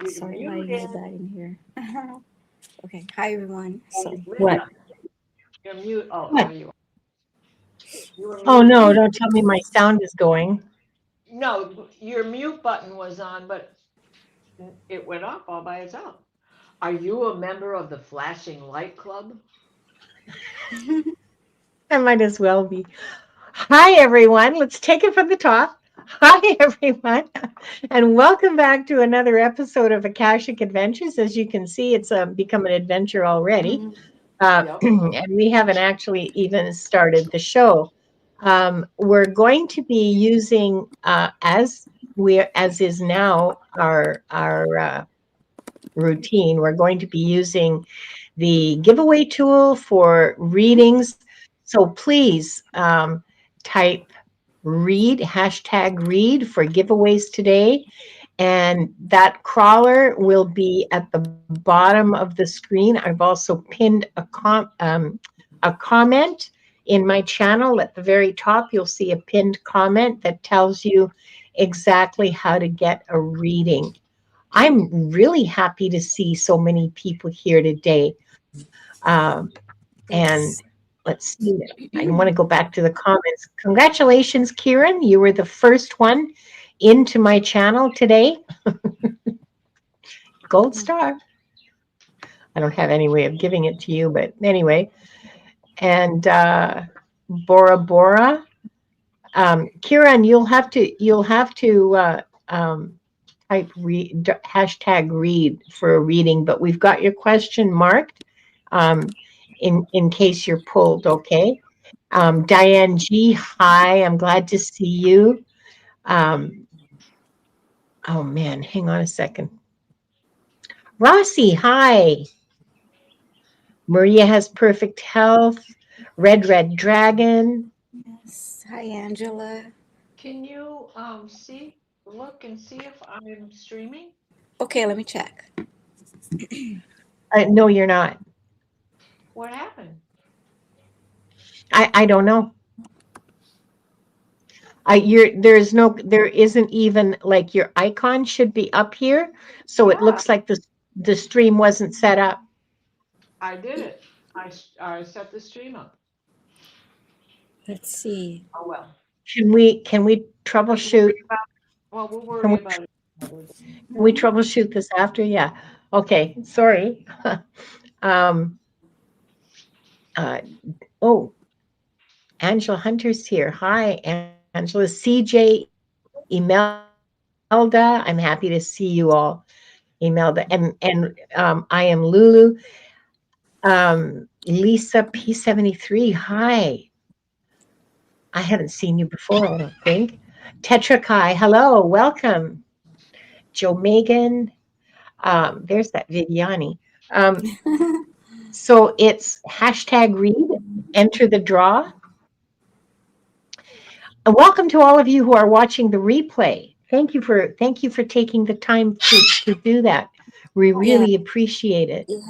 Sorry, my dad in here. Okay. Hi, everyone. Sorry. What? Linda, you're mute. Oh, What? there you are. You were Oh muted. no, don't tell me my sound is going. No, your mute button was on, but it went off all by itself. Are you a member of the Flashing Light Club? I might as well be. Hi everyone. Let's take it from the top. Hi everyone, and welcome back to another episode of Akashic Adventures. As you can see, it's become an adventure already, Mhm. Yep. and we haven't actually even started the show. We're going to be using, as is now our routine. We're going to be using the giveaway tool for readings. So please type #read for giveaways today. And that crawler will be at the bottom of the screen. I've also pinned a comment in my channel. At the very top, you'll see a pinned comment that tells you exactly how to get a reading. I'm really happy to see so many people here today. And Yes. let's see. I want to go back to the comments. Congratulations, Kieran. You were the first one into my channel today. Gold star. I don't have any way of giving it to you, but anyway. And Bora Bora. Kieran, you'll have to type #read for a reading, but we've got your question marked um, in case you're pulled. Okay. Diane G, hi. I'm glad to see you. Um, oh man, hang on a second. Rossi, hi. Maria has perfect health. Red Dragon. Yes. Hi, Angela. Can you look and see if I'm streaming? Okay, let me check. No, you're not. What happened? I don't know. There isn't even like your icon should be up here. So it Yeah, looks like the stream wasn't set up. I did it. I set the stream up. Let's see. Oh well. Can we We'll worry troubleshoot? about. Well, we'll Can worry we about it another day. can we Mhm. troubleshoot this after? Yeah. Okay. Sorry. um uh oh, Angela Hunter's here. Hi, Angela. CJ Imelda. I'm happy to see you all. Imelda. And I am Lulu. Lisa P73. Hi. I haven't seen you before, I don't think. Tetra Kai, hello, welcome. Joe Megan, there's that Viviani. Um, so it's #read, enter the draw. And welcome to all of you who are watching the replay. Thank you for taking the time to do that. We Yeah, really appreciate it. it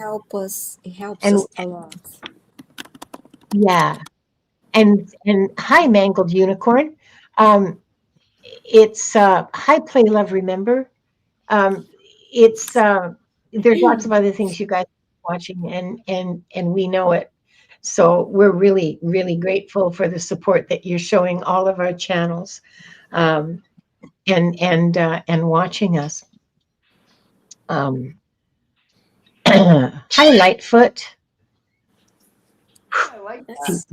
helps And us a lot. yeah, and hi, Mangled Unicorn. Um, it's hi, Play Love Remember. Um, it's there's lots of other things you guys are watching, and we know it. So we're really grateful for the support that you're showing all of our channels, um, and watching us. Um, hi, Lightfoot. I like that. That's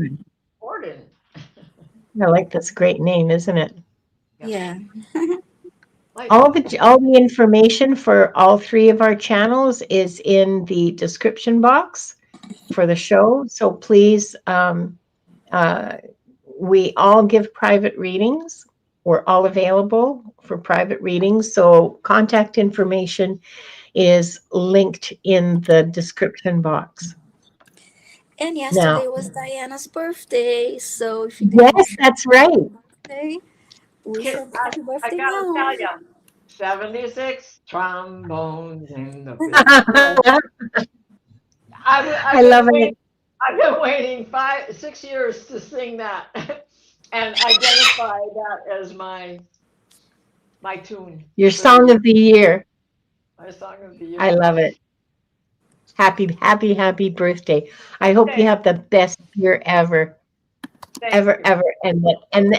Gordon. I like this great name, isn't it? Yep. yeah. All the information for all three of our channels is in the description box for the show. So please, uh, we all give private readings. We're all available for private readings. So contact information is linked in the description box. And Now, yesterday was Diana's birthday, so if you didn't yes, wish her that's right. birthday, wish her happy I birthday gotta now. tell you, 76 trombones in the field. I I've love been waiting. it. I've been waiting 6 years to sing that and identify that as my tune Your for the song year. of the year. My song of the year. I love it. Happy birthday. I hope you Thank, have the best year ever, thank ever, you. ever,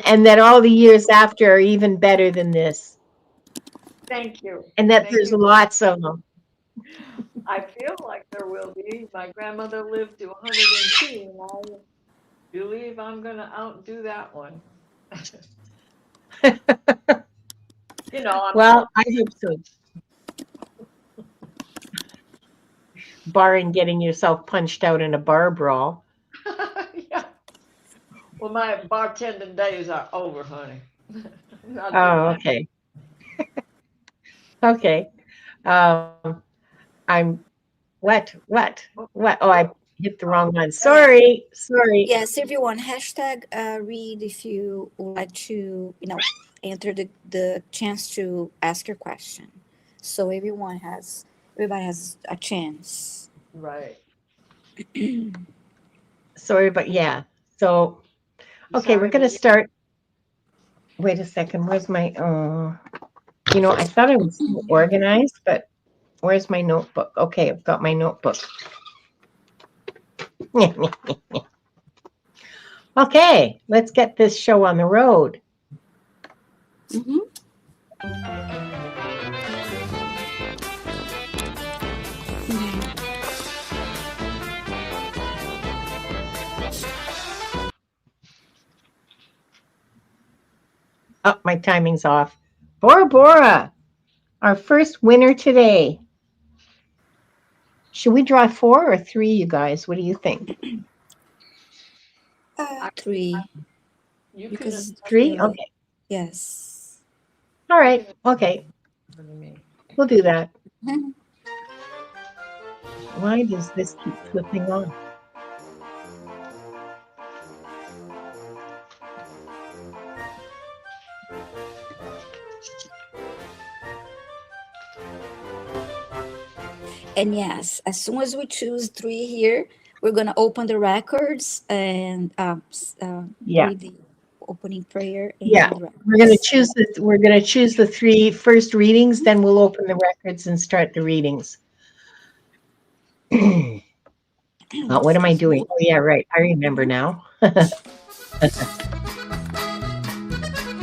and that all the years after are even better than this, Thank you. and that Thank there's you. lots of them. I feel like there will be. My grandmother lived to 102, and I believe I'm going to outdo that one. You know, I'm Well, I hope so. Barring getting yourself punched out in a bar brawl. yeah. Well, my bartending days are over, honey. I'm not doing Oh, that. okay. Okay. Um, I'm what? Oh, I hit the wrong one. Oh yeah. Sorry. Yes, everyone. Hashtag read if you would like to, enter the chance to ask your question. So everybody has a chance. Right. Sorry, but yeah. So, okay, we're Sorry, gonna but yeah. start. Wait a second. Where's my? I thought I was so organized, but where's my notebook? Okay, I've got my notebook. Okay, let's get this show on the road. Mm-hmm. Oh, my timing's off. Bora Bora, our first winner today. Should we draw 4 or 3, you guys? What do you think? I, Three, you can because assign 3? the Okay. yes. All you right. can Okay. assign to me. We'll do that. Why does this keep flipping on? And yes, as soon as we choose three here, we're gonna open the records and Yeah. read the opening prayer Yeah. and the We're gonna records. choose the 3 first readings, then we'll open the records and start the readings. What am I Excuse doing? me. Oh yeah, right. I remember now.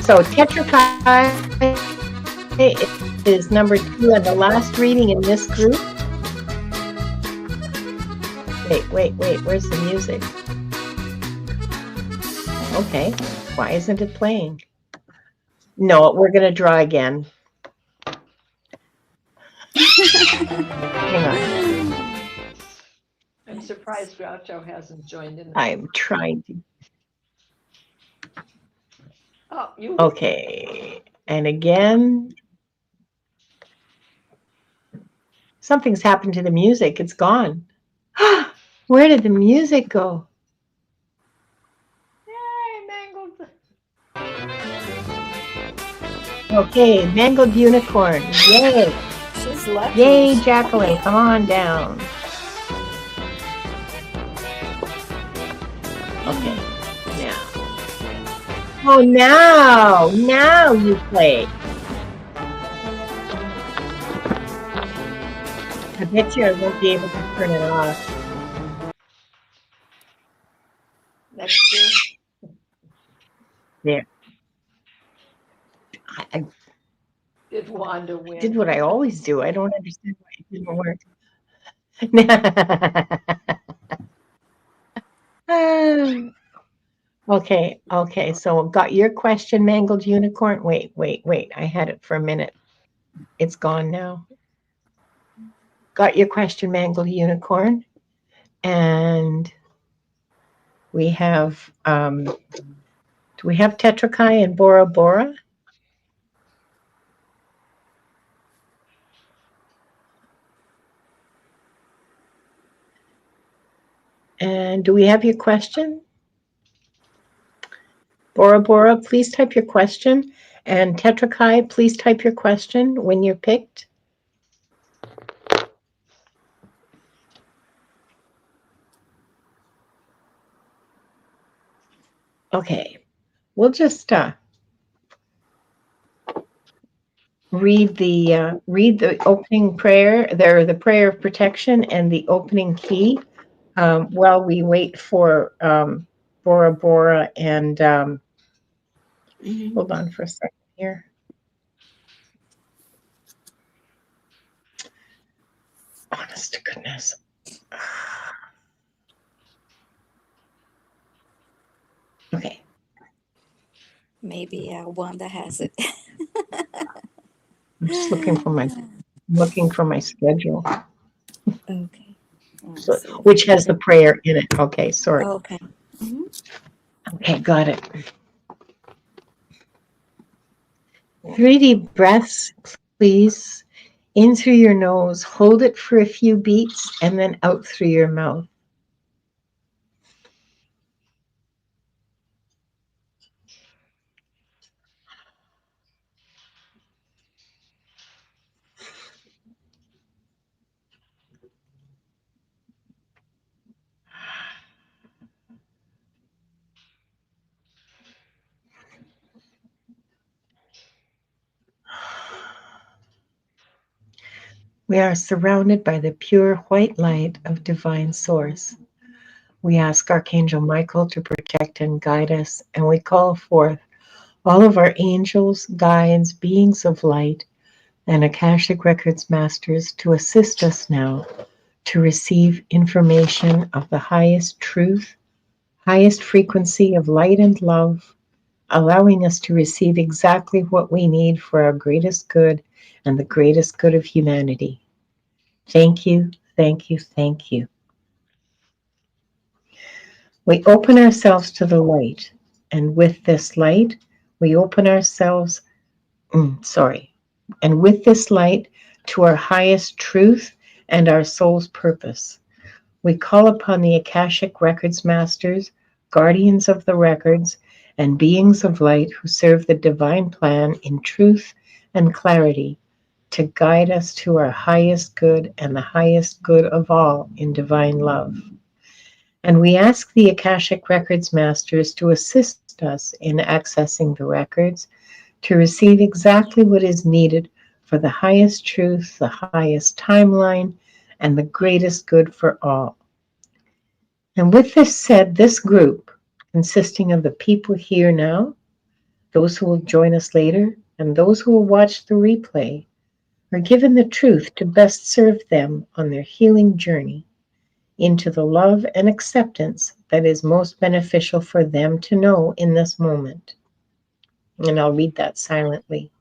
So Tetrakai is number 2 and the last reading in this group. Wait. Where's the music? Okay. Why isn't it playing? No, we're going to draw again. Hang on. I'm surprised Groucho hasn't joined in. I'm trying to. Oh, you. Okay. And again, something's happened to the music. It's gone. Where did the music go? Yay, mangled. Okay, mangled unicorn. Yay. She's lucky. Yay, Jacqueline. Come on down. Okay, now. Oh, now you play. I bet you I won't be able to turn it off. Next year. There. I Did Wanda win? did what I always do. I don't understand why it didn't work. Okay. So got your question, mangled unicorn. Wait. I had it for a minute. It's gone now. Got your question, mangled unicorn. And we have do we have Tetrakai and Bora Bora? And do we have your question? Bora Bora, please type your question. And Tetrakai, please type your question when you're picked. Okay, we'll just read the opening prayer, the prayer of protection and the opening key, while we wait for Bora Bora and Mm-hmm. hold on for a second here. Honest to goodness. Okay. Maybe Wanda has it. I'm just looking for my schedule. Okay. Let's So, see if which has the prayer in it. Okay, sorry. okay. Hmm. Okay, got it. 3 deep breaths, please. In through your nose, hold it for a few beats, and then out through your mouth. We are surrounded by the pure white light of divine source. We ask Archangel Michael to protect and guide us, and we call forth all of our angels, guides, beings of light, and Akashic Records masters to assist us now to receive information of the highest truth, highest frequency of light and love, allowing us to receive exactly what we need for our greatest good and the greatest good of humanity. Thank you, thank you, thank you. We open ourselves to the light, and with this light, we open ourselves, and with this light to our highest truth and our soul's purpose. We call upon the Akashic Records masters, guardians of the records, and beings of light who serve the divine plan in truth and clarity to guide us to our highest good and the highest good of all in divine love. And we ask the Akashic Records masters to assist us in accessing the records to receive exactly what is needed for the highest truth, the highest timeline, and the greatest good for all. And with this said, this group, consisting of the people here now, those who will join us later, and those who will watch the replay, are given the truth to best serve them on their healing journey into the love and acceptance that is most beneficial for them to know in this moment. And I'll read that silently.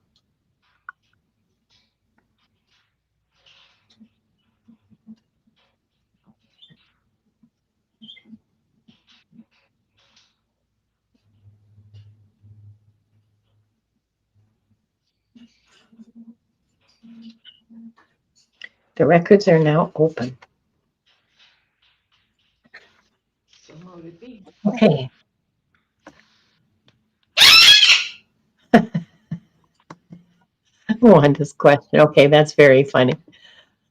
The records are now open. So mote it be. Okay. Wanda's question. Okay, that's very funny.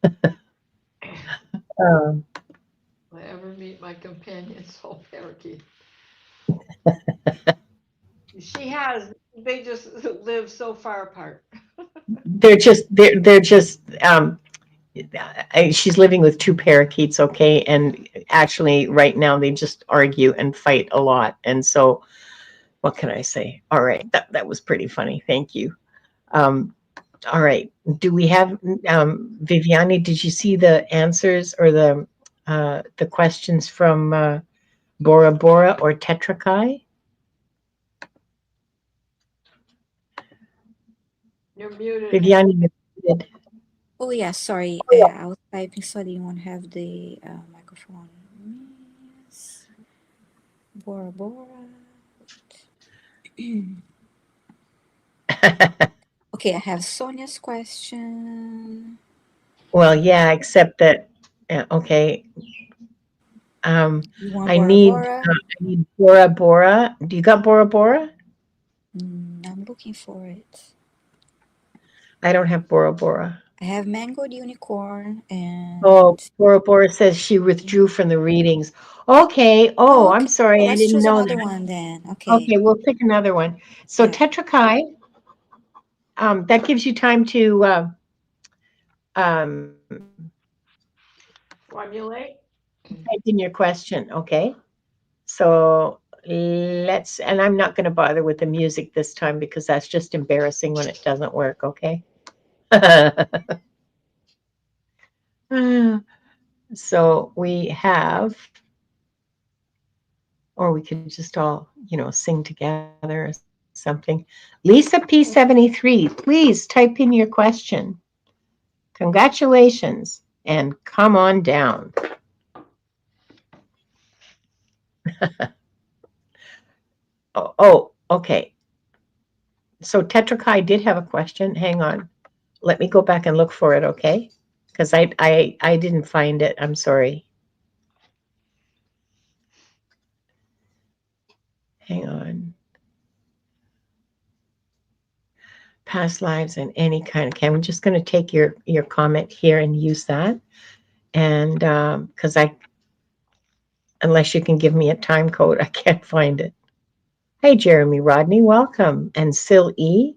Um, Will I ever meet my companion soul parakeet? She has. They just live so far apart. they're just she's living with 2 parakeets, okay, and actually right now they just argue and fight a lot, and so what can I say? All right, that was pretty funny. Thank you. um, all right, do we have Viviani, did you see the answers or the questions from Bora Bora or Tetra Kai? You're muted. Viviani, you're muted. Oh yeah, sorry. Oh, I was typing, so I didn't want to have the microphone. Yes. Bora Bora. yeah. Okay, I have Sonia's question. Well, yeah, except that, okay. You want I Bora need Bora? I need Bora Bora. Do you got Bora Bora? I'm looking for it. I don't have Bora Bora. I have Mangoed Unicorn Oh, and Bora Bora says she withdrew from the readings. Okay. Oh, I'm okay. sorry. I Let's didn't choose know another that. one then. Okay. Okay, we'll pick another one. So Yeah. Tetra Kai. that gives you time to um, Formulate. type in your question. Okay. So and I'm not going to bother with the music this time because that's just embarrassing when it doesn't work. Okay. So we have, or we could just all, sing together or something. Lisa P73, please type in your question. Congratulations and come on down. Okay. So Tetrakai did have a question. Hang on. Let me go back and look for it, okay? Because I didn't find it. I'm sorry. Hang on. Past lives and any kind of. Okay, I'm just going to take your comment here and use that. And because unless you can give me a time code, I can't find it. Hey, Jeremy Rodney, welcome. And Sil E.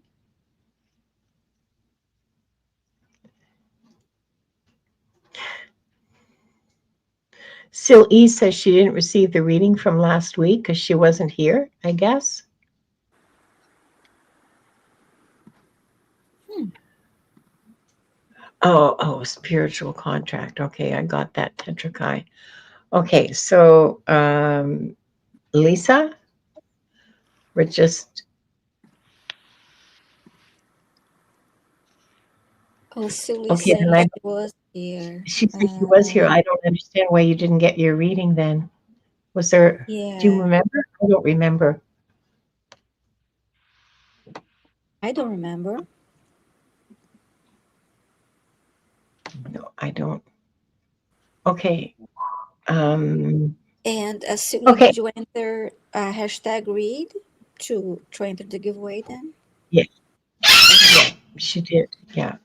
Sil E says she didn't receive the reading from last week because she wasn't here, I guess. Oh, spiritual contract. Okay, I got that, Tetrakai. Okay, so Lisa, we're just. Oh, Silly Okay, said and she was here. she said she was here. I don't understand why you didn't get your reading then. Was there, do you Yeah, remember? I don't remember. I don't remember. No, I don't. Okay. Um, And Silly, okay. did you enter hashtag read to enter the giveaway then? Yeah, Okay. yeah, she did. Yeah.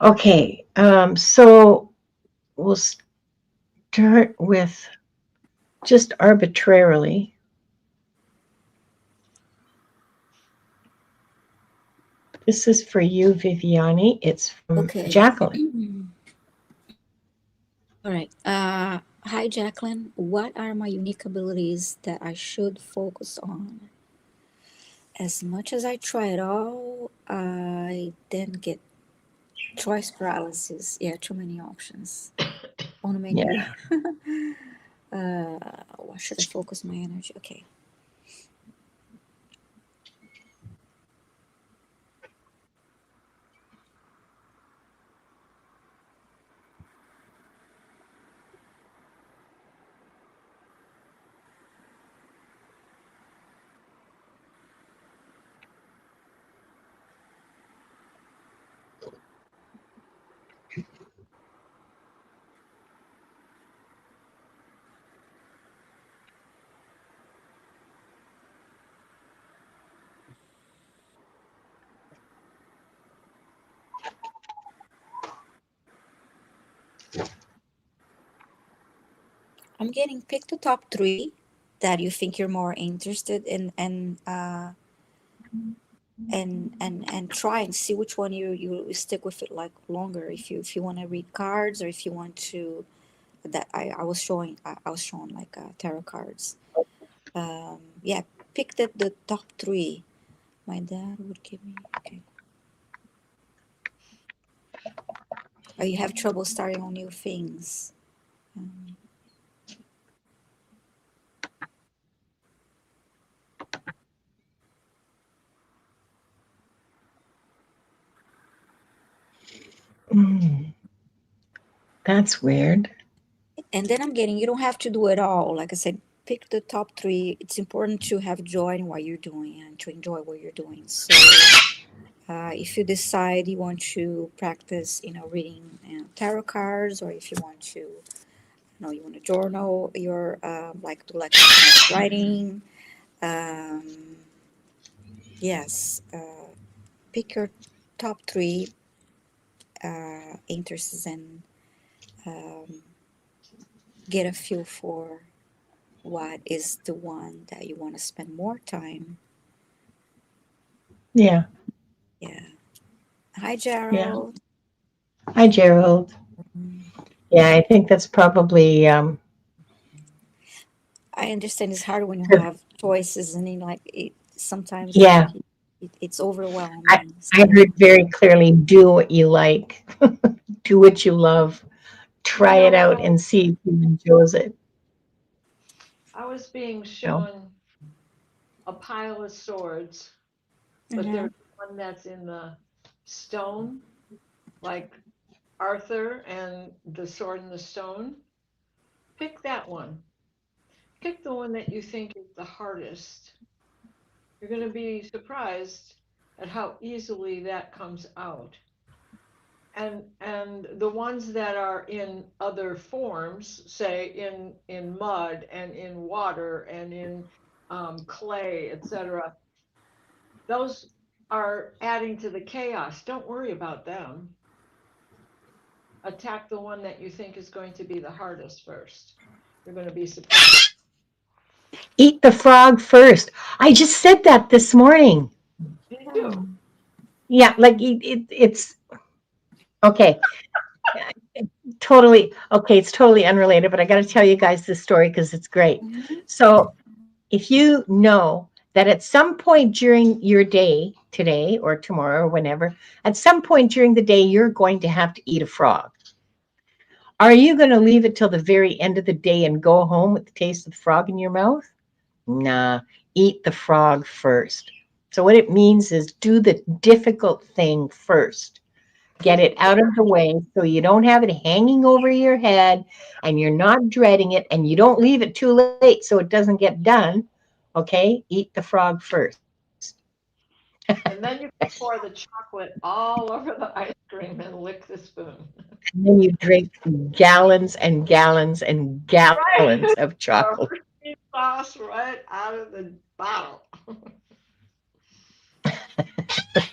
Okay. So we'll start with just arbitrarily. This is for you, Viviani. It's from Okay. Jacqueline. All right. Hi, Jacqueline. What are my unique abilities that I should focus on? As much as I try it all, I then get choice paralysis. Yeah, too many options on the Yeah. menu. What should I focus my energy? Okay. I'm getting pick the top three that you think you're more interested in, and try and see which one you stick with it like longer. If you want to read cards, or if you want to, that I was showing like tarot cards. Yeah, pick the top three. My dad would give me. Okay. Oh, you have trouble starting on new things. Um, Mm, that's weird. and then I'm getting, you don't have to do it all. Like I said, pick the top three. It's important to have joy in what you're doing and to enjoy what you're doing. So if you decide you want to practice, reading tarot cards, or if you want to, you want to journal your, like do like some kind of writing. Um, yes, pick your top three interests, and um, get a feel for what is the one that you want to spend more time. Yeah. Hi, Yeah. Gerald. Hi, Gerald. Yeah, I think that's probably I understand it's hard when you the- have choices and like it sometimes yeah. it's I overwhelming. I So heard very clearly. Do what you like. Do what you love. You Try it know, out and see if you enjoys it. I was being No. shown a pile of swords, but hmm there's one that's in the stone, like Arthur and the sword in the stone. Pick that one. Pick the one that you think is the hardest. You're going to be surprised at how easily that comes out. And the ones that are in other forms, say in mud and in water and in clay, etc., those are adding to the chaos. Don't worry about them. Attack the one that you think is going to be the hardest first. You're going to be surprised. Eat the frog first. I just said that this morning. Did you? oh. Yeah, like it's okay. Totally okay. It's totally unrelated, but I got to tell you guys this story because it's great. Mhm. So, if you know that at some point during your day, today or tomorrow or whenever, at some point during the day, you're going to have to eat a frog. Are you going to leave it till the very end of the day and go home with the taste of the frog in your mouth? Nah, eat the frog first. So, what it means is do the difficult thing first. Get it out of the way so you don't have it hanging over your head and you're not dreading it and you don't leave it too late so it doesn't get done. Okay, eat the frog first. And then you can pour the chocolate all over the ice cream and lick the spoon. And then you drink gallons and gallons and gallons Right. of chocolate. Hershey sauce right out of the bottle.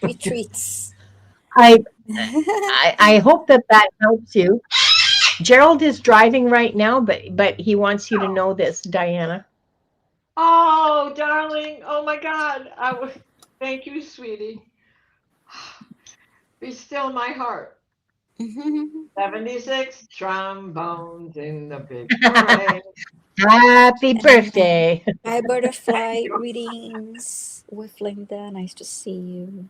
Sweet treats. I, I hope that that helps you. Gerald is driving right now, but he wants you to know this, Diana. Oh, darling. Oh my God. Thank you, sweetie. Be still my heart. 76 trombones in the big parade. Happy birthday. Hi, Thank butterfly you. readings with Linda. Nice to see you.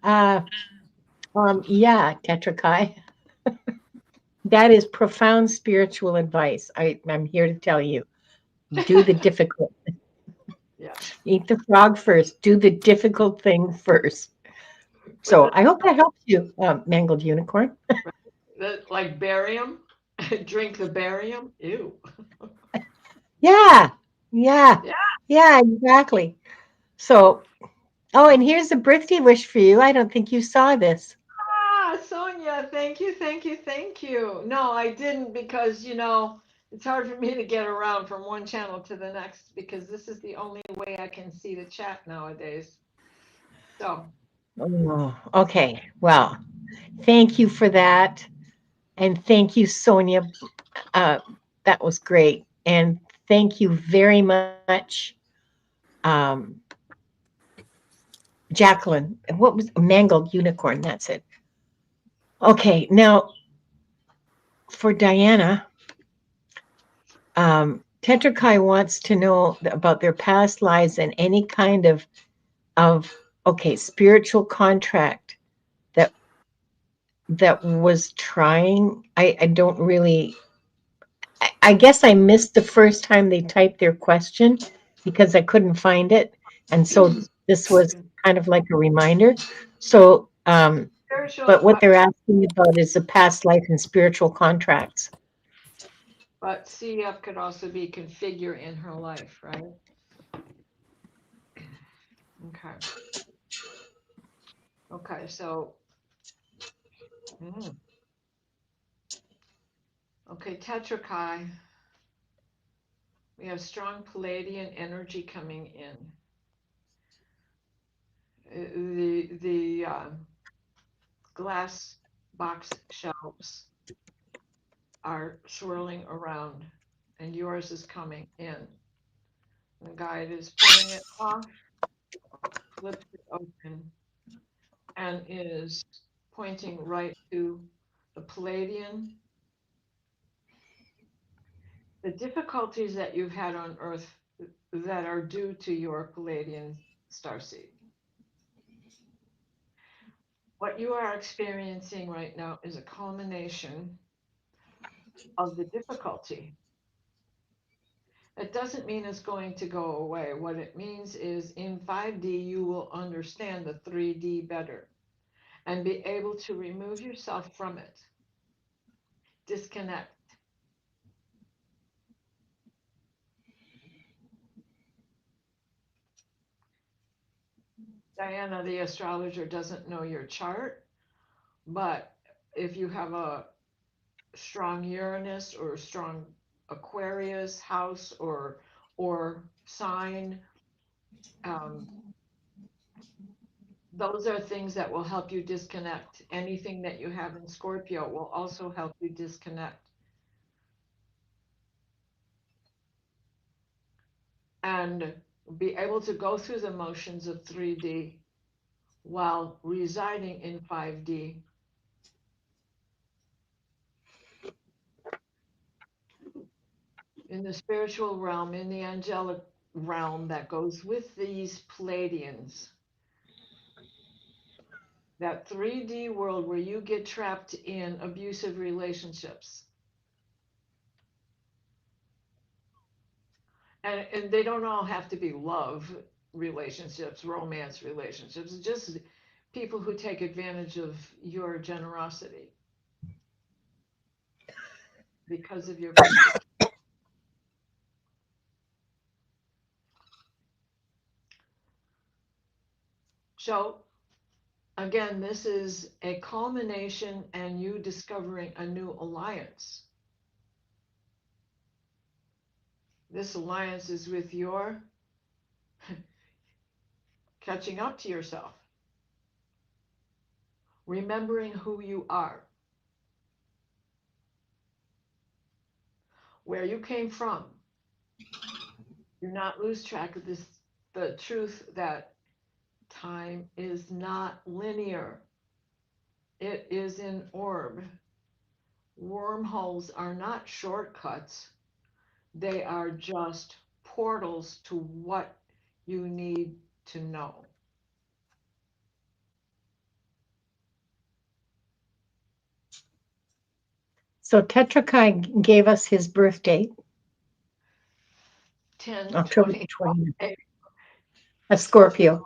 Uh, yeah, Tetrakai. That is profound spiritual advice. I'm here to tell you. Do the difficult. Yeah. Eat the frog first. Do the difficult thing first. With So I hope that helps you, mangled unicorn. like barium. Drink the barium. Ew. Yeah, yeah, Yeah. yeah, exactly. So, oh, and here's a birthday wish for you. I don't think you saw this. Ah, Sonia, thank you, thank you, thank you. No, I didn't because, it's hard for me to get around from one channel to the next because this is the only way I can see the chat nowadays. So, Oh, okay. Well, thank you for that. And thank you, Sonia. Uh, that was great. And thank you very much, um, Jacqueline. What was mangled unicorn? That's it. Okay, now for Diana, Tetrakai wants to know about their past lives and any kind of okay spiritual contract that that was trying. I don't really. I guess I missed the first time they typed their question because I couldn't find it, and so this was kind of like a reminder. So, spiritual, but what they're asking about is the past life and spiritual contracts. but CF could also be configure in her life, right? Okay. Okay, so, mm, okay, Tetrakai, we have strong Palladian energy coming in. The glass box shelves are swirling around, and yours is coming in. The guide is pulling it off, flips it open, and is pointing right to the Palladian. The difficulties that you've had on Earth that are due to your Palladian starseed. What you are experiencing right now is a culmination of the difficulty. It doesn't mean it's going to go away. What it means is in 5D, you will understand the 3D better and be able to remove yourself from it, disconnect. Diana, the astrologer, doesn't know your chart, but if you have a strong Uranus or a strong Aquarius house or sign, um, those are things that will help you disconnect. Anything that you have in Scorpio will also help you disconnect. And be able to go through the motions of 3D while residing in 5D. In the spiritual realm, in the angelic realm that goes with these Palladians. That 3D world where you get trapped in abusive relationships. And they don't all have to be love relationships, romance relationships, just people who take advantage of your generosity because of your position. So again, this is a culmination and you discovering a new alliance. This alliance is with your catching up to yourself, remembering who you are, where you came from. Do not lose track of this, the truth that time is not linear. It is an orb. Wormholes are not shortcuts. They are just portals to what you need to know. So Tetrakai gave us his birth date, 10, October 20, 20th, a Scorpio.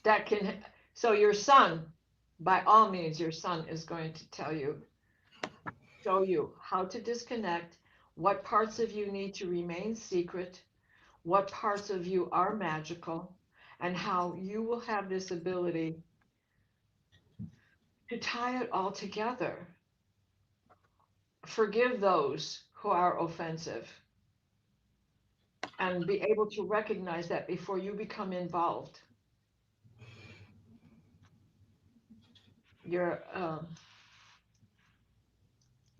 that can, so your son, by all means, your son is going to tell you, show you how to disconnect, what parts of you need to remain secret, what parts of you are magical, and how you will have this ability to tie it all together. Forgive those who are offensive and be able to recognize that before you become involved. You're,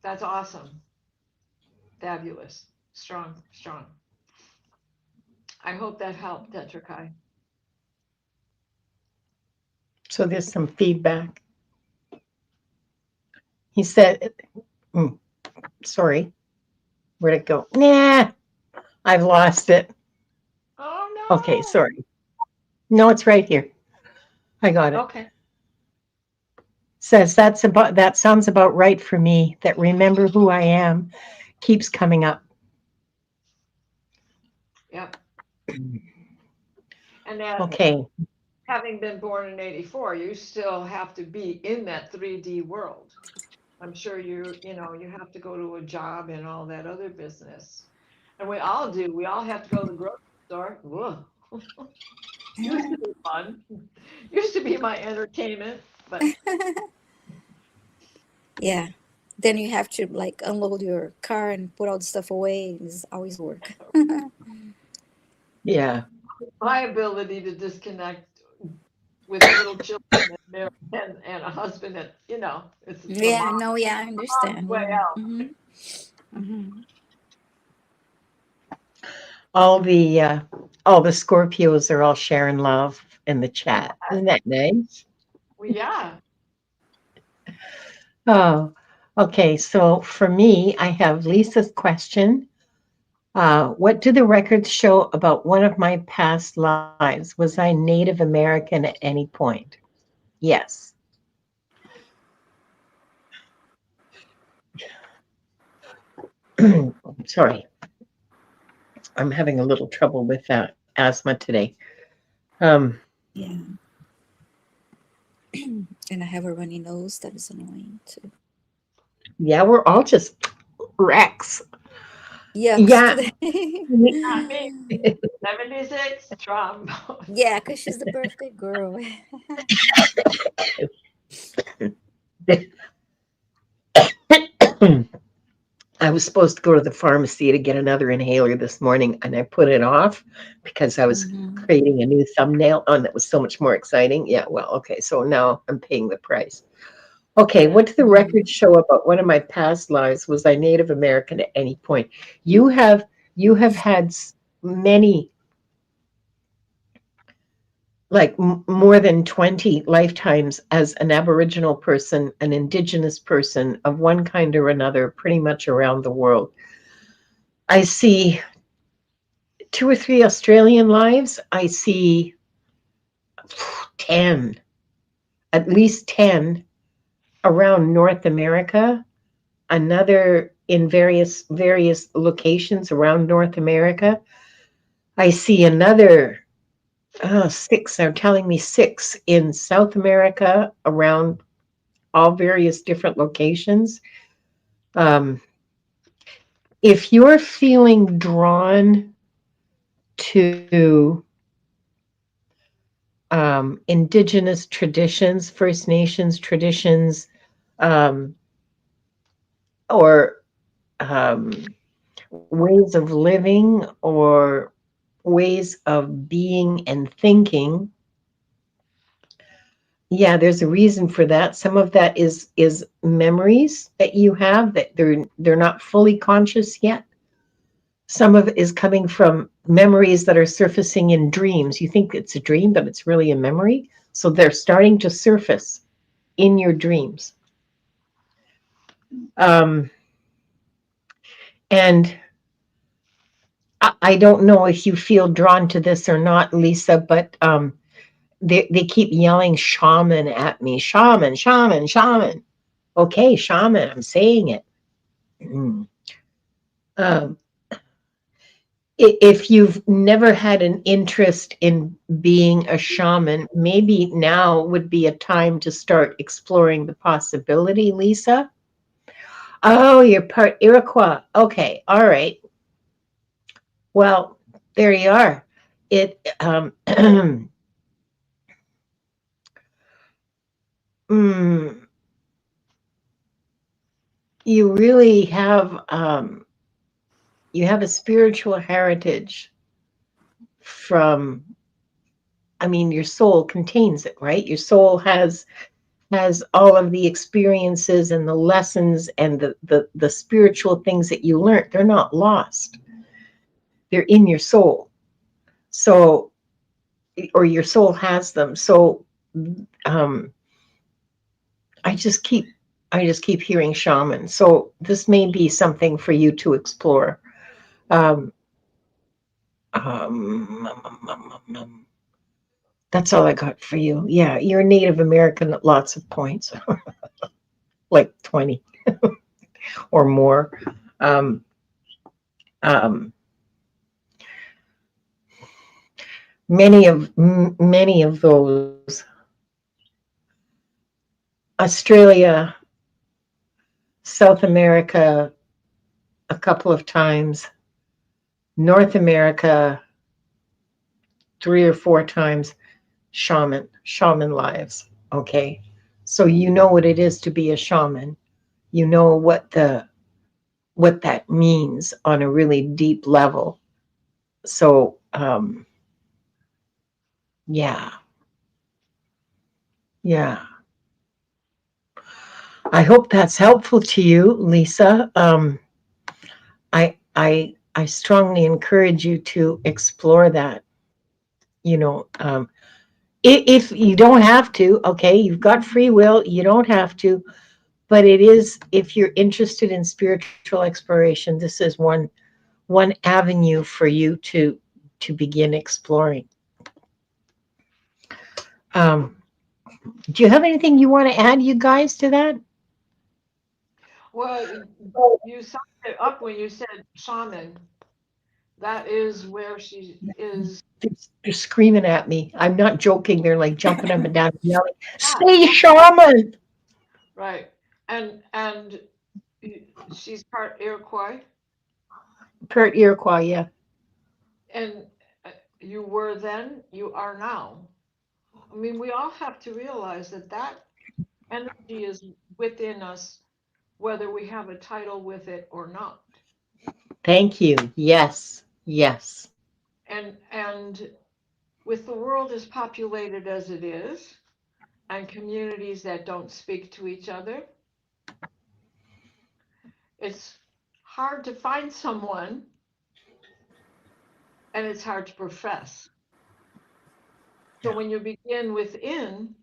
that's awesome. Fabulous. Strong, strong. I hope that helped, Tetrakai. So there's some feedback. He said, sorry, where'd it go? Nah, I've lost it. Oh, no. Okay, sorry. No, it's right here. I got it. Okay. Says that sounds about right for me. That remember who I am keeps coming up. Yep. And that, Okay. having been born in 84, you still have to be in that 3D world. I'm sure you have to go to a job and all that other business. And we all do. We all have to go to the grocery store. Whoa. Used to be fun. Used to be my entertainment, but Yeah. Then you have to like unload your car and put all the stuff away. It's always work. Yeah. my ability to disconnect with little children and a husband that, it's the Yeah, mom's no, yeah, I understand. way Yeah. out. All the Scorpios are all sharing love. in the chat. Isn't that nice? Well, yeah. Oh, okay. So for me, I have Lisa's question. What do the records show about one of my past lives? Was I Native American at any point? Yes. Sorry, I'm having a little trouble with asthma today. Um, Yeah. And I have a runny nose that is annoying too. yeah, we're all just wrecks. Yucks Yeah. today. Not me. 76 trombone. Yeah, because she's the birthday girl. I was supposed to go to the pharmacy to get another inhaler this morning, and I put it off because I was Hmm. creating a new thumbnail on that was so much more exciting. Yeah, well, okay, so now I'm paying the price. Okay, what do the records show about one of my past lives? Was I Native American at any point? You have you have had many, like more than 20 lifetimes as an Aboriginal person, an Indigenous person of one kind or another, pretty much around the world. I see 2 or 3 Australian lives. I see 10, at least 10 around North America, another in various locations around North America. I see another 6, they're telling me 6 in South America around all various different locations. Um, if you're feeling drawn to indigenous traditions, First Nations traditions, um, or um, ways of living or ways of being and thinking, yeah, there's a reason for that. Some of that is memories that you have that they're not fully conscious yet. Some of it is coming from memories that are surfacing in dreams. You think it's a dream, but it's really a memory. So they're starting to surface in your dreams. Um, and I don't know if you feel drawn to this or not, Lisa, but they keep yelling shaman at me. Shaman, shaman, shaman. Okay, shaman, I'm saying it. Um, if you've never had an interest in being a shaman, maybe now would be a time to start exploring the possibility, Lisa. Oh, you're part Iroquois. Okay, all right. Well, there you are. It mm, you really have a spiritual heritage from, I mean, your soul contains it, right? Your soul has all of the experiences and the lessons and the spiritual things that you learned. They're not lost. They're in your soul. So, or your soul has them. So, um, I just keep I just keep hearing shaman. So this may be something for you to explore. Um, um, that's all I got for you. Yeah, you're a Native American at lots of points, like 20 or more. Um, um, many of those. Australia, South America, a couple of times. North America, 3 or 4 times. Shaman lives. Okay, so you know what it is to be a shaman. You know what that means on a really deep level. So yeah, yeah. I hope that's helpful to you, Lisa. I strongly encourage you to explore that. You know, If you don't have to, okay, you've got free will, you don't have to, but it is, if you're interested in spiritual exploration, this is one avenue for you to begin exploring. Um, do you have anything you want to add, you guys, to that? Well, you summed it up when you said shaman. That is where she is. They're screaming at me. I'm not joking. They're like jumping up and down, and yelling, Yeah, "Stay shaman!" right. And she's part Iroquois, Kurt Iroquois, yeah. and you were then, you are now. I mean, we all have to realize that that energy is within us, whether we have a title with it or not. Thank you. Yes, yes, And with the world as populated as it is, and communities that don't speak to each other, it's hard to find someone, and it's hard to profess. So when you begin within,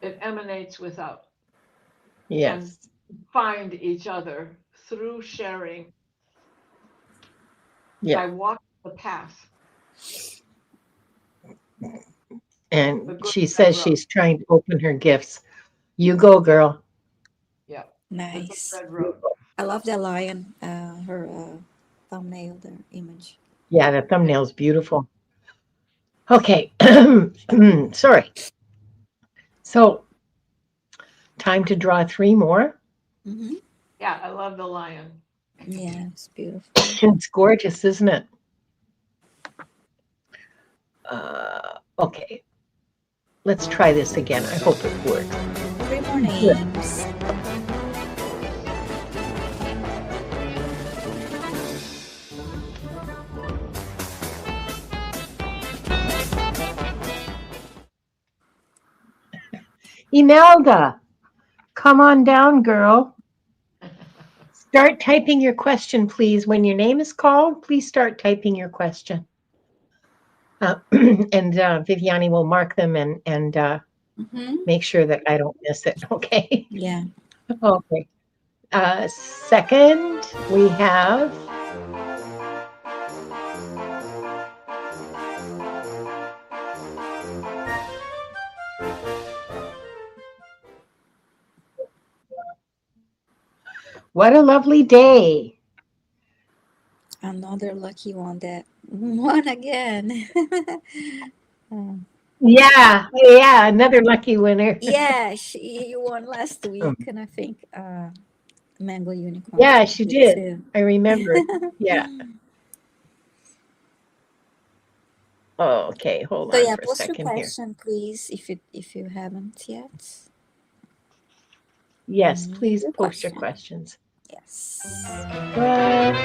it emanates without, and yes, find each other through sharing yeah. by walking the path, the And good, she red says road. she's trying to open her gifts. You go, girl. Yeah, the good Nice. red road. I love the lion, her thumbnail, the image. Yeah, the Yeah. thumbnail's beautiful. Okay. Sorry. So, time to draw three more. Mm-hmm. Yeah, I love the lion. Yeah, it's beautiful. It's gorgeous, isn't it? Okay. Let's try this again. I hope it works. Three more Good. names. Imelda, come on down, girl. Start typing your question, please. When your name is called, please start typing your question. And Viviani will mark them and Mm-hmm. make sure that I don't miss it. Okay. Yeah. Okay. Second, we have what a lovely day. Another lucky one that won again. Um, Yeah, another lucky winner. yeah, you won last Um, week, and I think Mango Unicorn yeah, she did did. too. I remember. Yeah. Oh, okay, hold So on yeah, for a post your second here. question, please, if you haven't yet. Yes, please Your post your question. questions. Yes. What?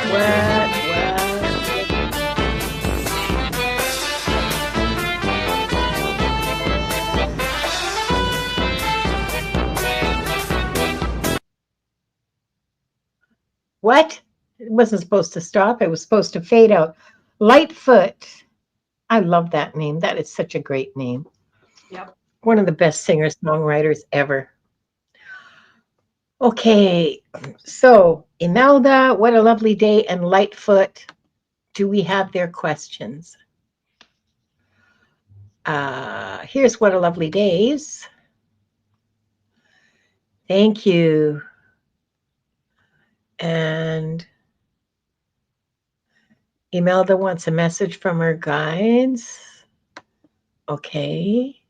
What? It wasn't supposed to stop. It was supposed to fade out. Lightfoot. I love that name. That is such a great name. Yep. One of the best singer-songwriters ever. Okay, so Imelda, what a lovely day, and Lightfoot. Do we have their questions? Here's what a lovely days. Thank you. And Imelda wants a message from her guides. Okay.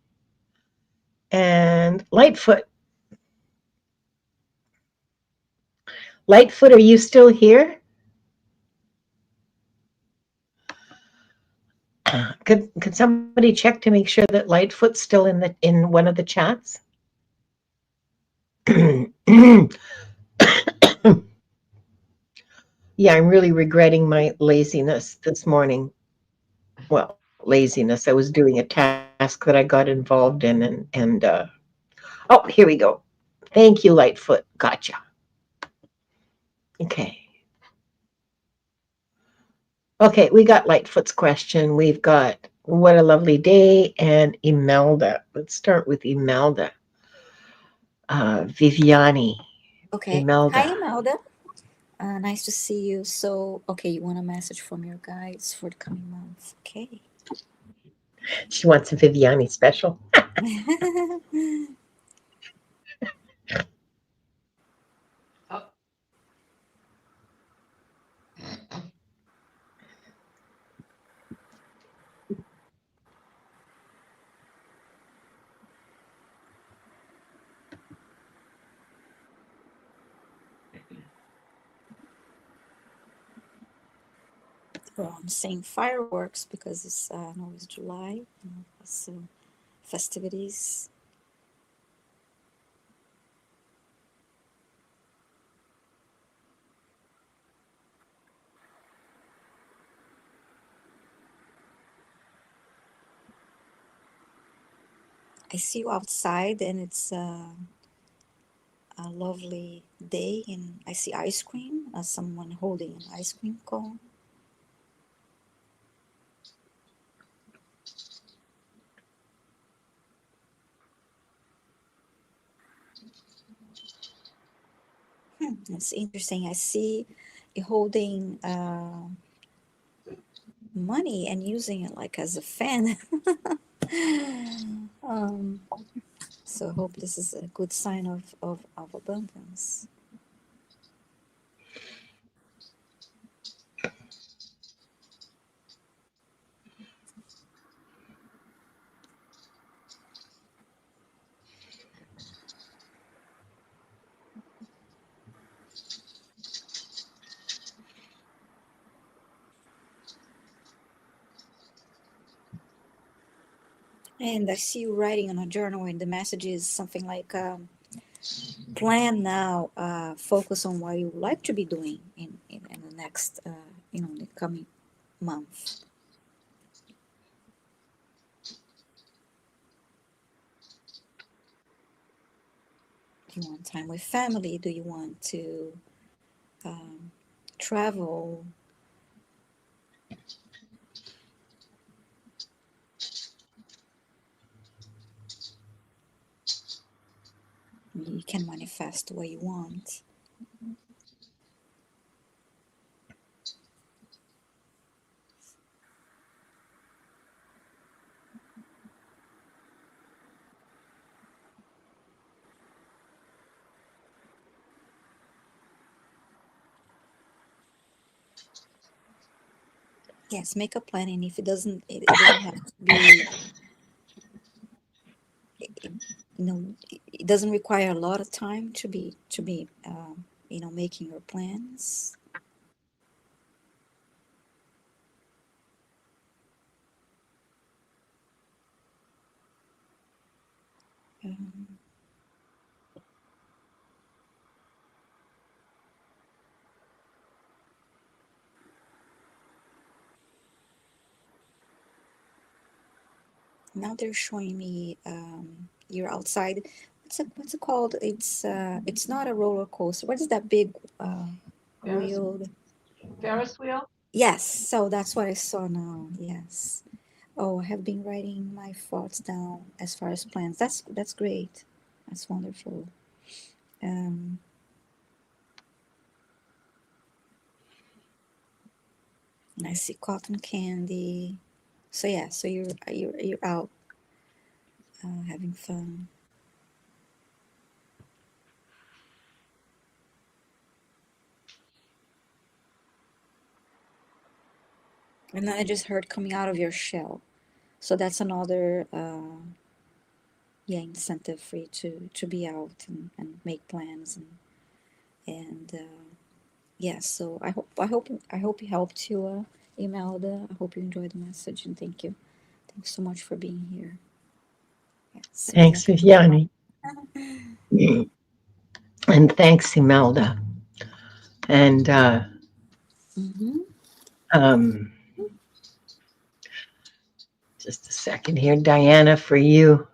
And Lightfoot. Lightfoot, are you still here? Could somebody check to make sure that Lightfoot's still in one of the chats? Yeah, I'm really regretting my laziness this morning. Well, laziness. I was doing a task that I got involved in, and oh, here we go. Thank you, Lightfoot. Gotcha. Okay. Okay, we got Lightfoot's question. We've got What a lovely day. And Imelda. Let's start with Imelda. Viviani. Okay. Hi, Imelda. Imelda. Nice to see you. So, okay, you want a message from your guides for the coming month. Okay. She wants a Viviani special. Oh, Well, I'm saying fireworks because it's no, it's July. It's festivities. I see you outside, and it's a lovely day, and I see ice cream. Someone holding an ice cream cone. It's interesting. I see you holding money and using it like as a fan. um, so I hope this is a good sign of abundance. And I see you writing on a journal, and the message is something like plan now, focus on what you would like to be doing in the next, the coming month. Do you want time with family? Do you want to um, travel? You can manifest what you want. Yes, make a plan, and if it doesn't have to be, it, it doesn't require a lot of time to be making your plans. Um, Now they're showing me you're outside. What's it called? It's not a roller coaster. What is that big Ferris, wheel? Ferris wheel? Yes, so that's what I saw now. Yes. Oh, I have been writing my thoughts down as far as plans. That's great. That's wonderful. Um, and I see cotton candy. So yeah, so you're out having fun. And then I just heard coming out of your shell. So that's another incentive for you to be out and make plans and yeah. So I hope it helped you, Imelda. I hope you enjoyed the message, and thanks so much for being here. Yes, Thanks, Viviani. And thanks, Imelda. And Mm-hmm. um, just a second here, Diana, for you.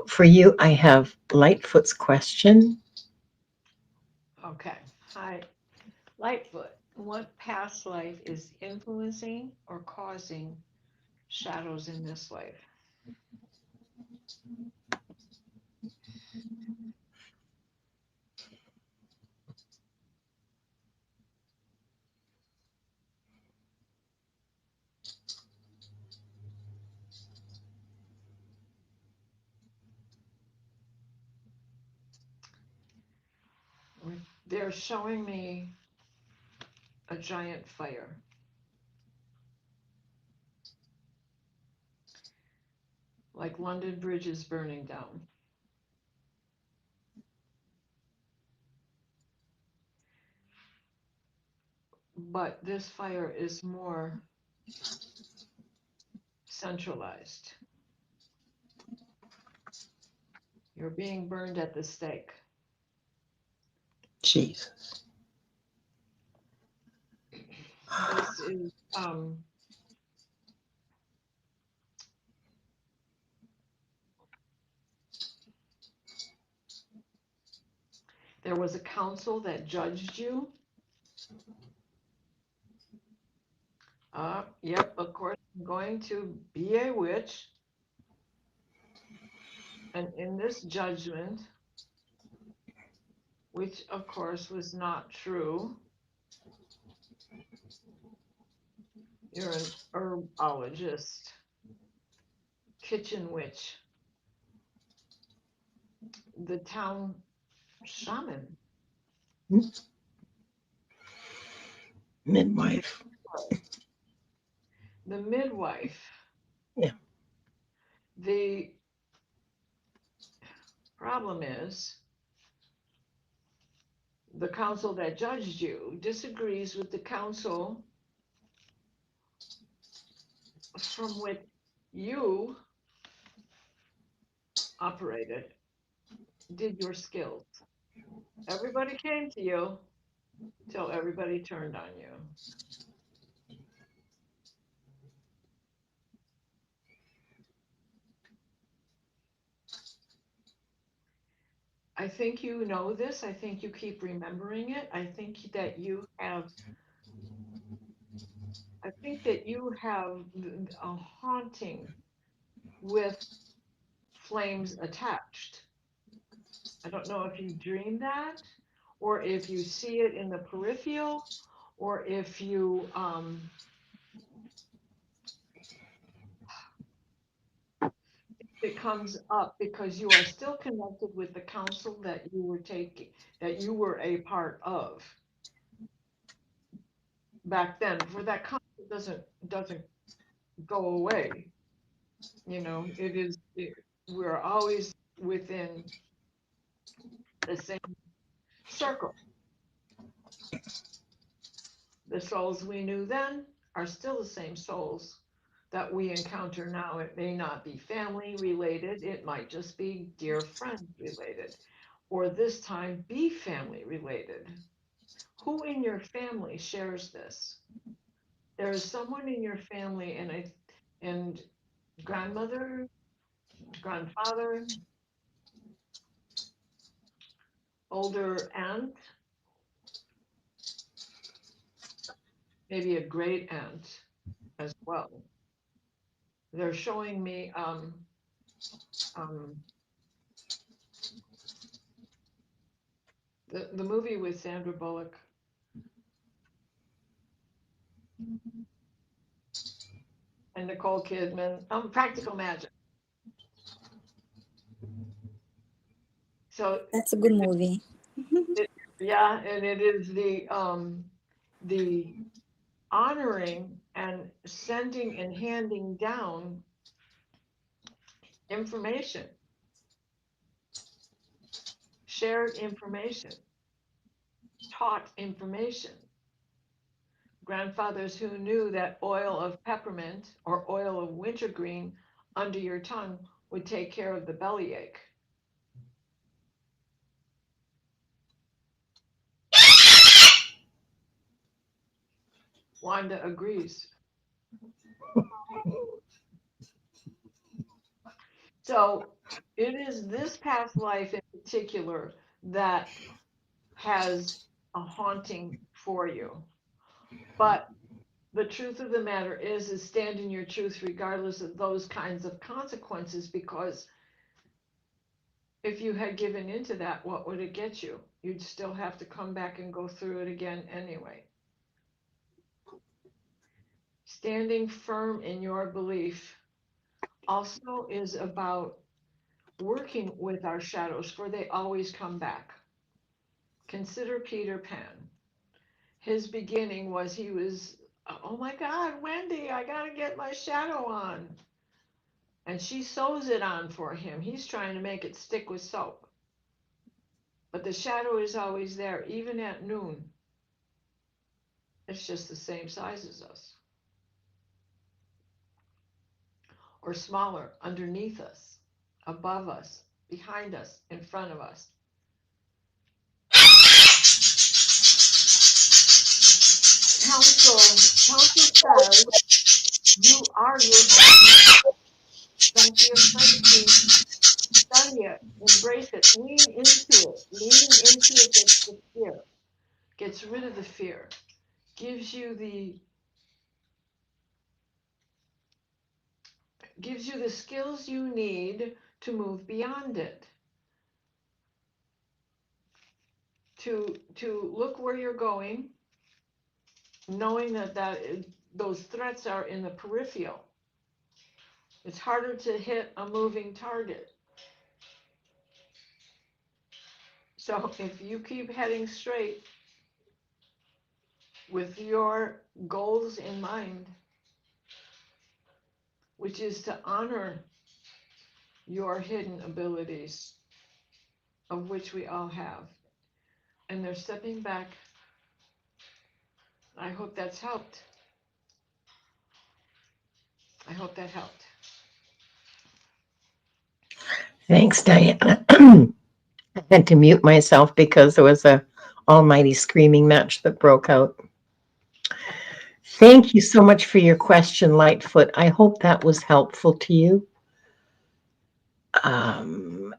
For you, I have Lightfoot's question. Okay. Hi, Lightfoot. What past life is influencing or causing shadows in this life. They're showing me a giant fire. Like London Bridge is burning down. But this fire is more centralized. You're being burned at the stake. Jesus. This is there was a council that judged you. Yep, of course, I'm going to be a witch. And in this judgment, which of course was not true, you're an herbologist, kitchen witch, the town shaman, Midwife. the midwife. Yeah. The problem is the council that judged you disagrees with the council from which you operated, did your skills. Everybody came to you till everybody turned on you. I think you know this. I think you keep remembering it. I think that you have a haunting with flames attached. I don't know if you dream that, or if you see it in the peripheral, or if you it comes up because you are still connected with the council that you were a part of back then. For that council doesn't go away. You know, we're always within the same circle. The souls we knew then are still the same souls that we encounter now. It may not be family related, it might just be dear friend related, or this time be family related. Who in your family shares this? There is someone in your family, and grandmother, grandfather, older aunt, maybe a great aunt as well. They're showing me um, the movie with Sandra Bullock. And Nicole Kidman, Practical Magic. So That's a good movie. yeah, and it is the honoring and sending and handing down information, shared information, taught information. Grandfathers who knew that oil of peppermint or oil of wintergreen under your tongue would take care of the bellyache. Wanda agrees. So it is this past life in particular that has a haunting for you. But the truth of the matter is stand in your truth regardless of those kinds of consequences, because if you had given into that, what would it get you? You'd still have to come back and go through it again anyway. Standing firm in your belief also is about working with our shadows, for they always come back. Consider Peter Pan. His beginning was he was, oh my God, Wendy, I got to get my shadow on. And she sews it on for him. He's trying to make it stick with soap. But the shadow is always there, even at noon. It's just the same size as us, or smaller, underneath us, above us, behind us, in front of us. Council says you are your own. Don't be afraid to study it, embrace it, lean into it. Leaning into it gets the fear, gets rid of the fear, gives you the skills you need to move beyond it, to look where you're going, knowing those threats are in the peripheral. It's harder to hit a moving target. So if you keep heading straight with your goals in mind, which is to honor your hidden abilities, of which we all have, and they're stepping back. I hope that's helped. I hope that helped. Thanks, Diana. I had to mute myself because there was a almighty screaming match that broke out. Thank you so much for your question, Lightfoot. I hope that was helpful to you. And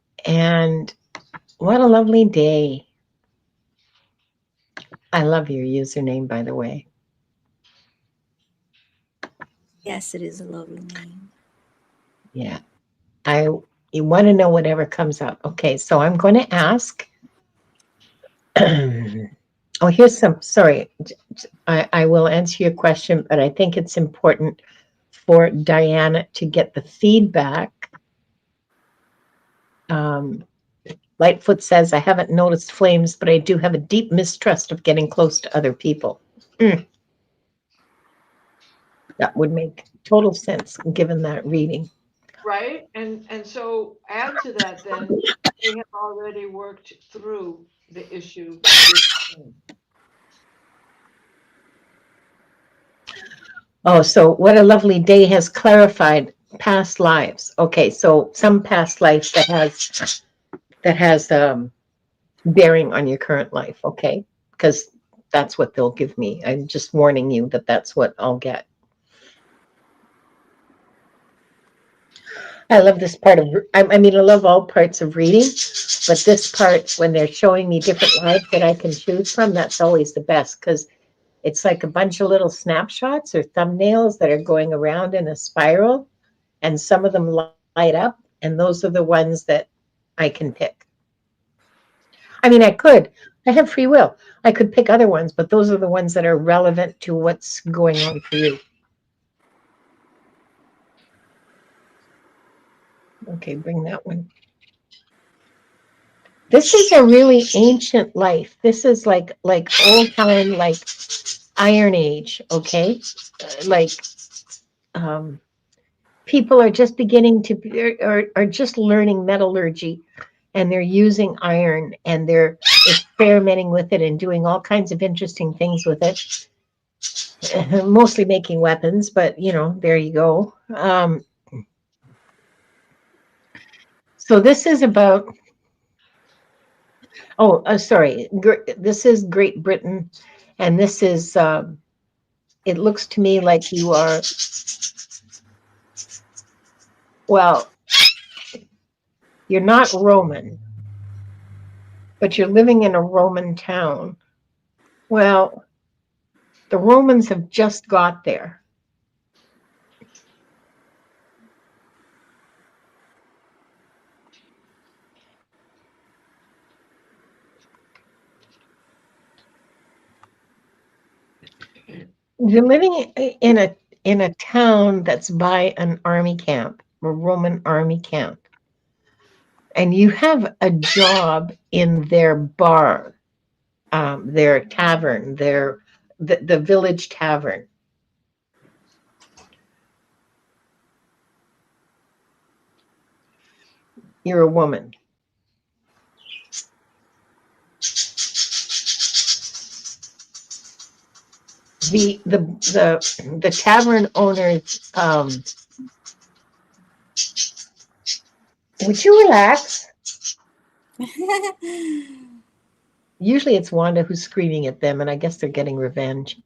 what a lovely day. I love your username, by the way. Yes, it is a lovely name. Yeah. You want to know whatever comes up. Okay, so I'm going to ask. Oh, here's some, sorry. I will answer your question, but I think it's important for Diana to get the feedback. Lightfoot says, I haven't noticed flames, but I do have a deep mistrust of getting close to other people. That would make total sense given that reading. Right? And so add to that then, we have already worked through the issue. Oh, so what a lovely day has clarified past lives. Okay, so some past life that has bearing on your current life. Okay, because that's what they'll give me. I'm just warning you that that's what I'll get. I love this part of, I mean, I love all parts of reading, but this part, when they're showing me different lives that I can choose from, that's always the best, because it's like a bunch of little snapshots or thumbnails that are going around in a spiral, and some of them light up, and those are the ones that I can pick. I mean, I have free will. I could pick other ones, but those are the ones that are relevant to what's going on for you. Okay, bring that one. This is a really ancient life. This is like old time, like Iron Age, okay? Like people are just beginning to, are just learning metallurgy, and they're using iron, and they're experimenting with it and doing all kinds of interesting things with it. Mostly making weapons, but there you go. So this is about, sorry, this is Great Britain, and this is, it looks to me like you are, well, you're not Roman, but you're living in a Roman town. Well, The Romans have just got there. You're living in a town that's by an army camp, a Roman army camp, and you have a job in their bar, their tavern, the village tavern. You're a woman. The tavern owners. Would you relax? Usually it's Wanda who's screaming at them, and I guess they're getting revenge.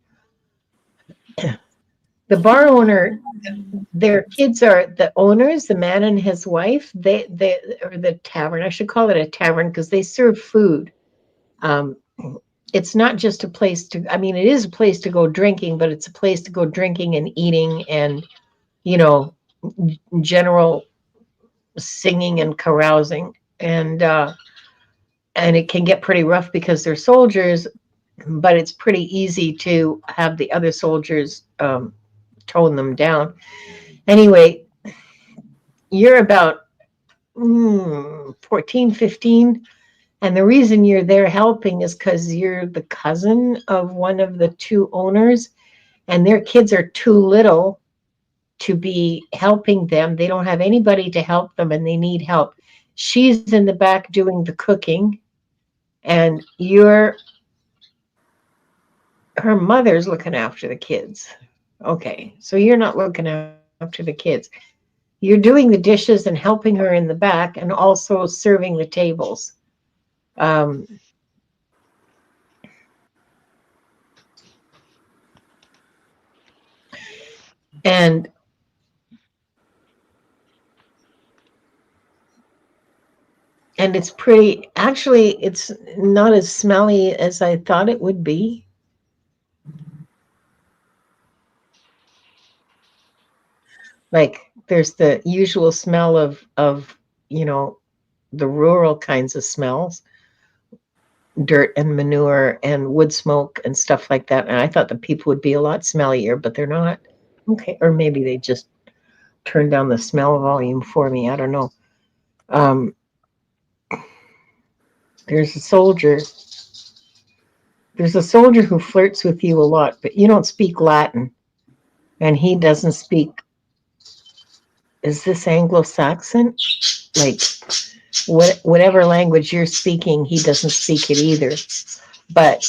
The bar owner, their kids are the owners, the man and his wife. They or the tavern. I should call it a tavern because they serve food. It's not just a place to. I mean, it is a place to go drinking, but it's a place to go drinking and eating, and general singing and carousing, and it can get pretty rough because they're soldiers, but it's pretty easy to have the other soldiers tone them down. Anyway, you're about 14, 15, and the reason you're there helping is because you're the cousin of one of the two owners, and their kids are too little to be helping them. They don't have anybody to help them, and they need help. She's in the back doing the cooking, and her mother's looking after the kids. Okay, so you're not looking after the kids. You're doing the dishes and helping her in the back, and also serving the tables. And it's pretty, actually, it's not as smelly as I thought it would be. Like, there's the usual smell of the rural kinds of smells, dirt and manure and wood smoke and stuff like that. And I thought the people would be a lot smellier, but they're not. Okay, or maybe they just turned down the smell volume for me. I don't know. There's a soldier. There's a soldier who flirts with you a lot, but you don't speak Latin, and he doesn't speak. Is this Anglo-Saxon? Like, whatever language you're speaking, he doesn't speak it either. But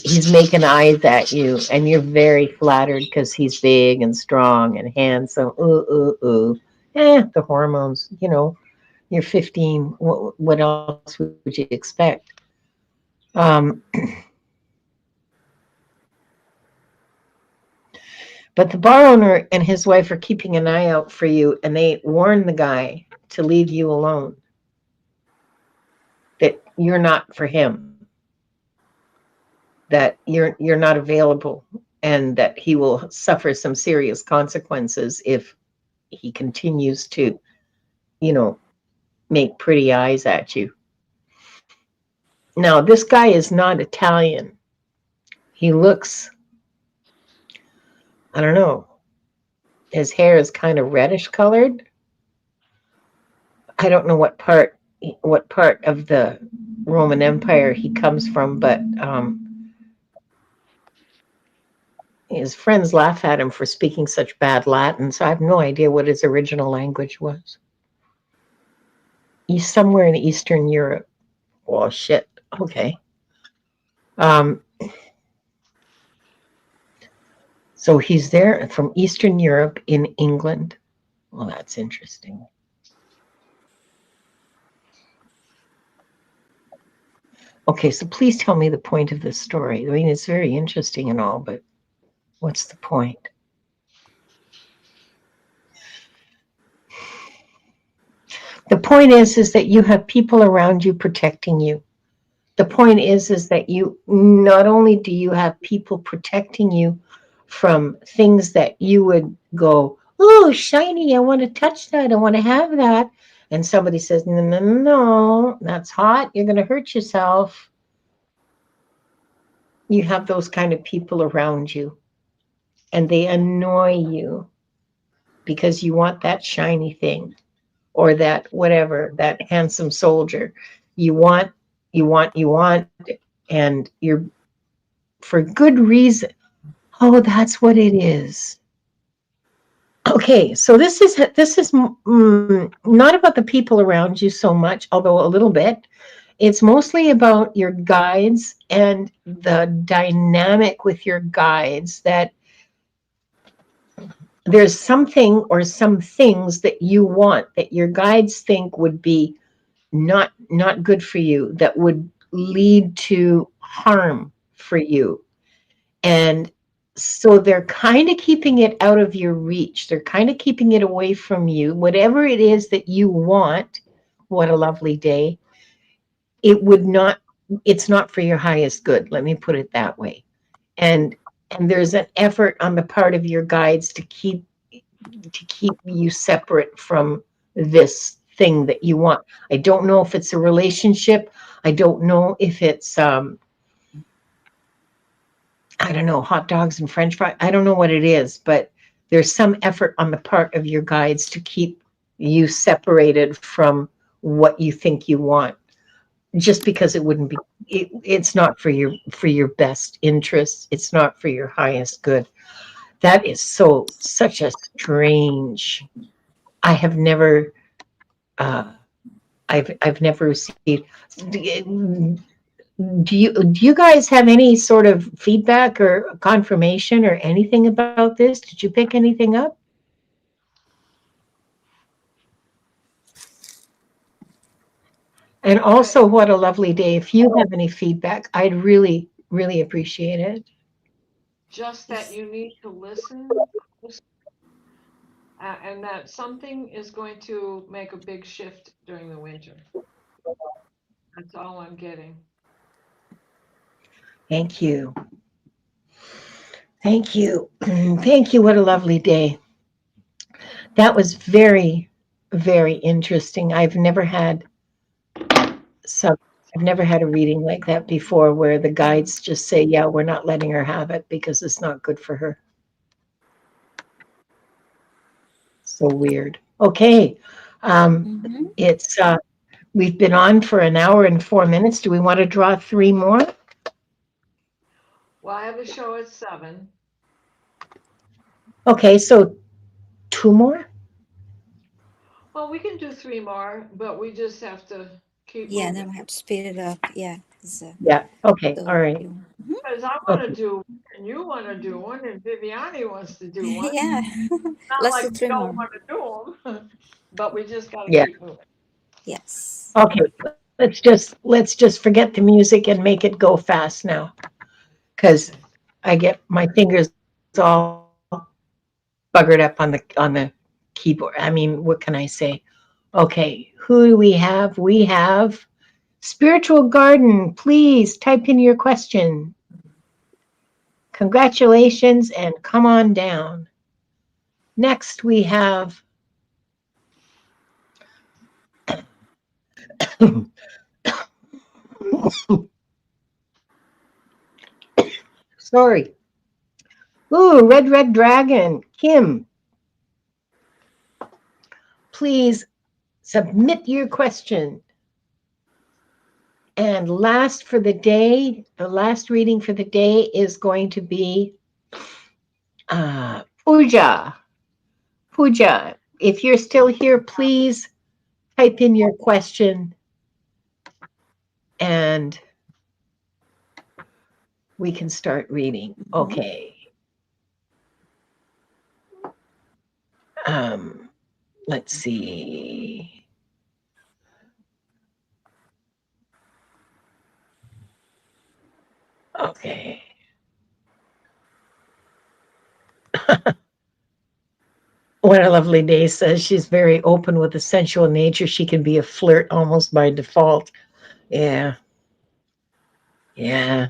he's making eyes at you, and you're very flattered because he's big and strong and handsome. The hormones, you're 15. What else would you expect? But the bar owner and his wife are keeping an eye out for you, and they warn the guy to leave you alone, that you're not for him, that you're not available, and that he will suffer some serious consequences if he continues to, make pretty eyes at you. Now, this guy is not Italian. He looks, I don't know, his hair is kind of reddish colored. I don't know what part of the Roman Empire he comes from, but his friends laugh at him for speaking such bad Latin, so I have no idea what his original language was. He's somewhere in Eastern Europe. Oh, shit. Okay. So he's there from Eastern Europe in England. Well, that's interesting. Okay, so please tell me the point of this story. I mean, it's very interesting and all, but what's the point? The point is that you have people around you protecting you. the point is that you not only do you have people protecting you from things that you would go, oh, shiny, I want to touch that, I want to have that. And somebody says, no, no, no, that's hot, you're going to hurt yourself. You have those kind of people around you, and they annoy you because you want that shiny thing or that whatever, that handsome soldier. You want, you want, and you're for good reason. Oh, that's what it is. Okay, so this is not about the people around you so much, although a little bit. It's mostly about your guides and the dynamic with your guides, that there's something or some things that you want that your guides think would be not good for you, that would lead to harm for you. And so they're kind of keeping it out of your reach. They're kind of keeping it away from you. Whatever it is that you want, what a lovely day, it would not, it's not for your highest good. Let me put it that way. And there's an effort on the part of your guides to keep you separate from this thing that you want. I don't know if it's a relationship. I don't know if it's I don't know, hot dogs and French fries. I don't know what it is, but there's some effort on the part of your guides to keep you separated from what you think you want, just because it wouldn't be, it's not for your best interests. It's not for your highest good. That is such a strange, I have never, uh, I've never received. Do you guys have any sort of feedback or confirmation or anything about this? Did you pick anything up? And also, what a lovely day. If you have any feedback, I'd really, really appreciate it. Just that you need to listen, and that something is going to make a big shift during the winter. That's all I'm getting. Thank you. Thank you. Thank you. What a lovely day. That was very, very interesting. So I've never had a reading like that before, where the guides just say, yeah, we're not letting her have it because it's not good for her. So weird. Okay. It's we've been on for an hour and 4 minutes. Do we want to draw 3 more? Well, I have a show at 7. Okay, so 2 more? Well, we can do 3 more, but we just have to keep Yeah, moving. then we have to speed it up. Yeah. Yeah. Okay. So All right. Because I want to do, and you want to do one, and Viviani wants to do one. Yeah. Not Let's like do we 3 don't more. want to do them, but we just got to Yeah. keep moving. Yes. Okay. Let's just forget the music and make it go fast now, because I get my fingers all buggered up on the keyboard. I mean, what can I say? Okay, who do we have? We have Spiritual Garden. Please type in your question. Congratulations and come on down. Next, we have sorry. Ooh, Red Dragon. Kim, please submit your question. And last for the day, the last reading for the day is going to be Pooja. Pooja, if you're still here, please type in your question and we can start reading. Okay. Let's see. Okay. What a lovely day says she's very open with a sensual nature. She can be a flirt almost by default. Yeah. Yeah,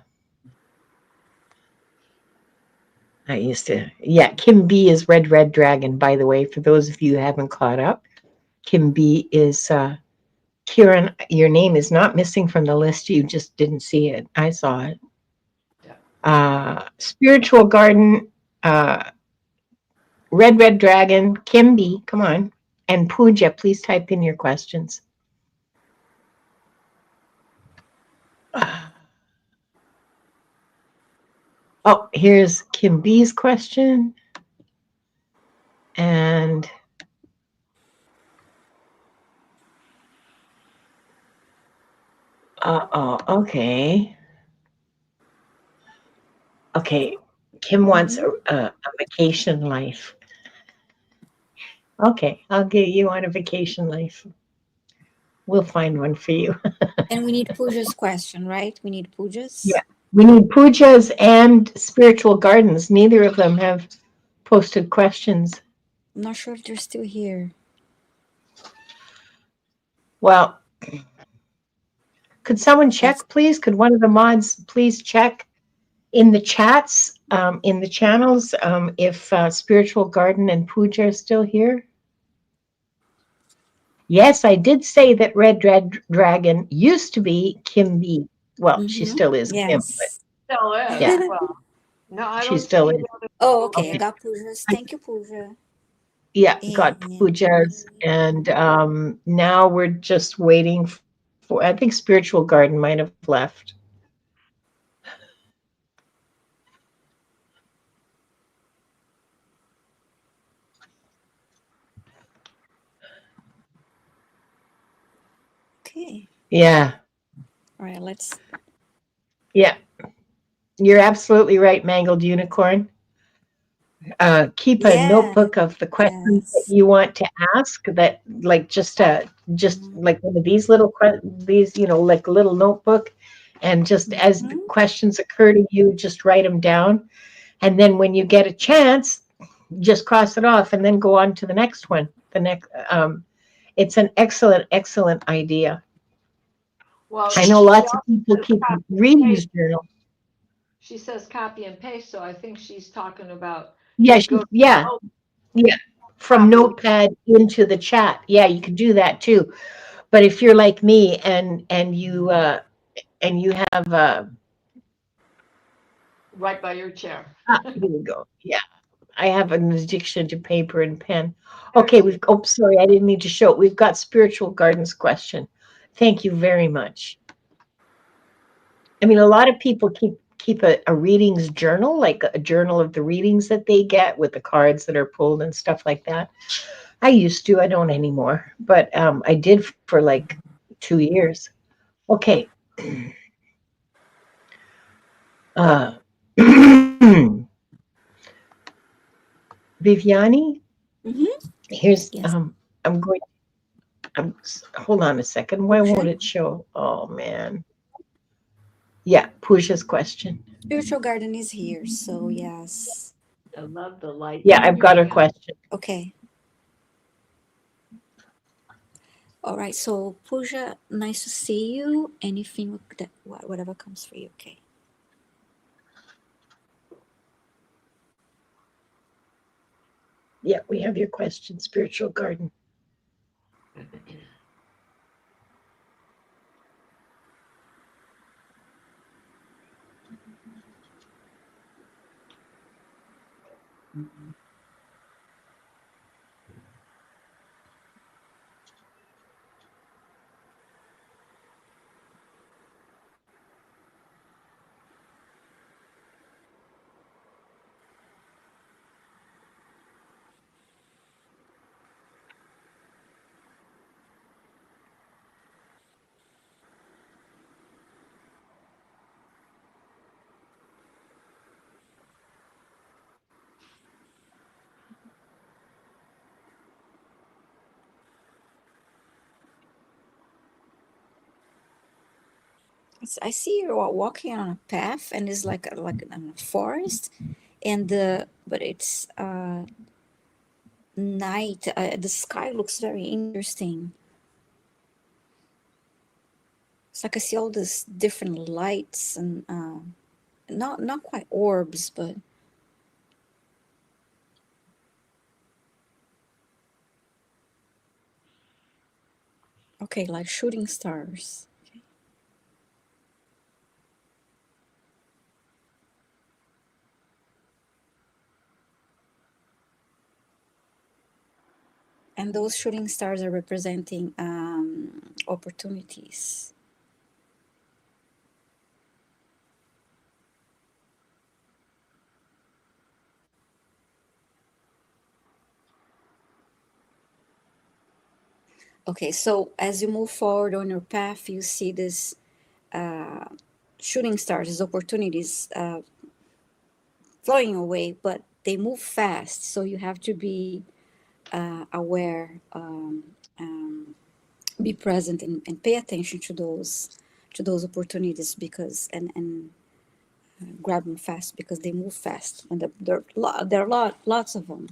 I used to. Yeah, Kim B is Red Dragon, by the way, for those of you who haven't caught up. Kim B is Kieran. Your name is not missing from the list. You just didn't see it. I saw it. Yeah. Spiritual Garden, uh, Red Dragon, Kim B, come on. And Pooja, please type in your questions. Oh, here's Kim B's question. And okay. Okay, Kim wants Mm-hmm. a vacation life. Okay, I'll get you on a vacation life. We'll find one for you. And we need Pooja's question, right? We need Pooja's. Yeah, we need pujas and spiritual gardens. Neither of them have posted questions. I'm not sure if they're still here. Well, could someone That's check, please? Could one of the mods please check in the chats, in the channels, if Spiritual Garden and Puja are still here? Yes, I did say that Dragon used to be Kim B. Well, she mm-hmm. still is Kim, but Yes. Still is. yeah, Well, no, I she don't still see is. the other Oh, people okay. I here. Okay. got Pooja's. I, Thank you, Pooja. yeah, got And Pujas, and now we're just waiting for. I think Spiritual Garden might have left. okay. Yeah, All right. Let's. yeah, you're absolutely right, Mangled Unicorn. Keep a Yeah. notebook of the questions that Yes. you want to ask, that like just Mm-hmm. like one of these these, like a little notebook, and just as the Mm-hmm. questions occur to you, just write them down, and then when you get a chance, just cross it off and then go on to the next one. The next It's an excellent idea. Well, I know she lots of also people says keep copy and paste. readings journal. She says copy and paste, so I think she's talking about Yeah, you go to yeah, oh, yeah, from copy and notepad into the chat. Yeah, you can do that too. But if you're like me and you have right by your chair. here we go. Yeah, I have an addiction to paper and pen. There Okay, she is. sorry, I didn't mean to show it. We've got Spiritual Gardens question. Thank you very much. I mean, a lot of people keep a readings journal, like a journal of the readings that they get with the cards that are pulled and stuff like that. I used to, I don't anymore, but I did for like 2 years. Okay. Uh, Viviani, Mm-hmm. here's Yes. I'm going. Hold on a second. Why Pooja. won't it show? Oh man. Yeah, Pooja's question. Spiritual garden is here. So yes. I love the light Yeah, I've got her moving in. question. Okay. All right. So Pooja, nice to see you. Anything that whatever comes for you. Okay. Yeah, we have your question. Spiritual garden. I see you're walking on a path, and it's like in a forest, and the but it's night. The sky looks very interesting. It's like I see all these different lights and not quite orbs, but okay, like shooting stars. And those shooting stars are representing opportunities. Okay, so as you move forward on your path, you see this uh, shooting stars, these opportunities flowing away, but they move fast. So you have to be aware, be present, and pay attention to those opportunities because and grab them fast because they move fast and there are lots of them.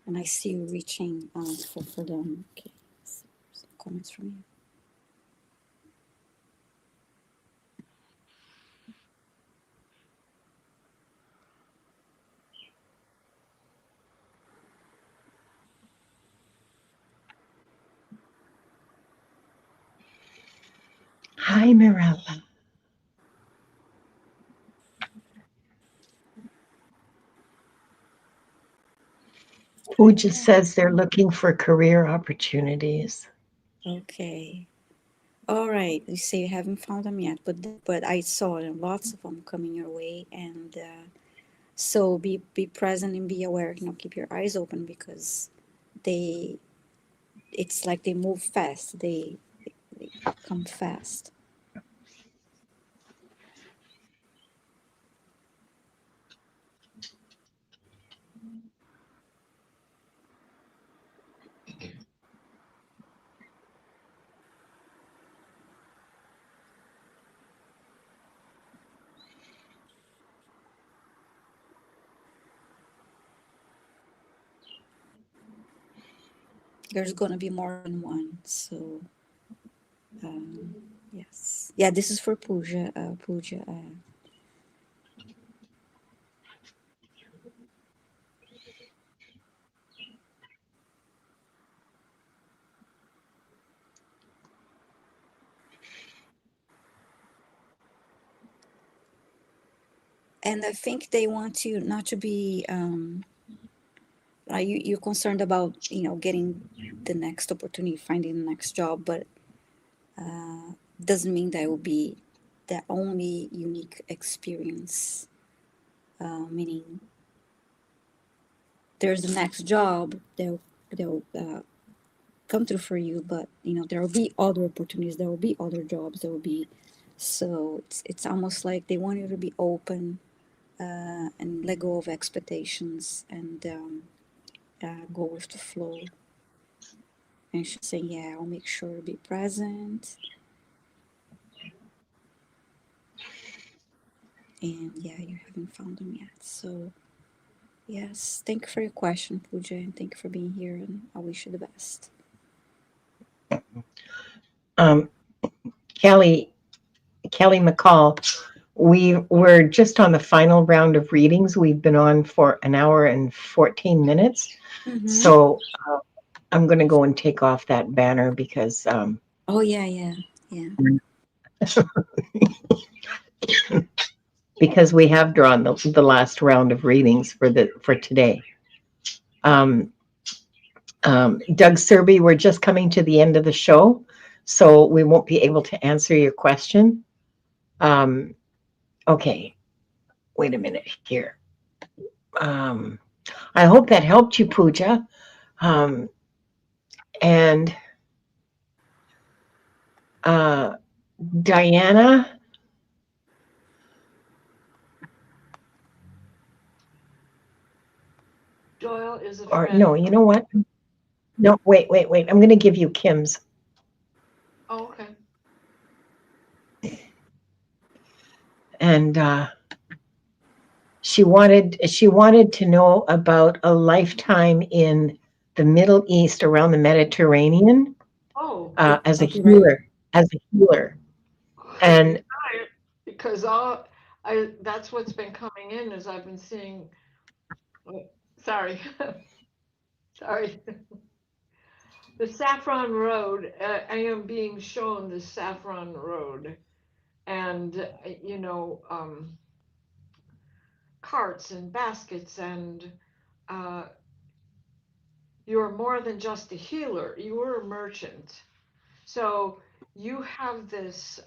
And I see you reaching for them. Okay, some comments from you. Hi, Mirella. Who just says they're looking for career opportunities? Okay. All right. You say you haven't found them yet, but I saw them, lots of them coming your way, and so be present and be aware. You know, keep your eyes open because they it's like they move fast. They come fast. There's gonna be more than one. So um, yes, yeah. This is for Pooja. Pooja. And I think they want you not to be. You're concerned about getting the next opportunity, finding the next job, but doesn't mean that will be the only unique experience. Meaning there's the next job they'll come through for you, but there will be other opportunities, there will be other jobs, there will be. So it's almost like they want you to be open and let go of expectations and go with the flow. And she's saying, yeah, I'll make sure to be present. And yeah, you haven't found them yet. So yes, thank you for your question, Pooja, and thank you for being here. And I wish you the best. Um, Kelly McCall, we're just on the final round of readings. We've been on for an hour and 14 minutes. Mm-hmm. So I'm going to go and take off that banner because Oh yeah. because we have drawn the last round of readings for today. Doug Serby, we're just coming to the end of the show, so we won't be able to answer your question. Okay, wait a minute here. I hope that helped you, Pooja. And Diana, Doyle is a or friend. no, you know what? No, wait. I'm going to give you Kim's. Oh, okay. And She wanted to know about a lifetime in the Middle East around the Mediterranean Oh, as a Okay, right. healer, and because that's what's been coming in as I've been seeing. oh, Sorry, sorry. The Saffron Road. I am being shown the Saffron Road, and carts and baskets, and uh, you're more than just a healer. You are a merchant. So you have this.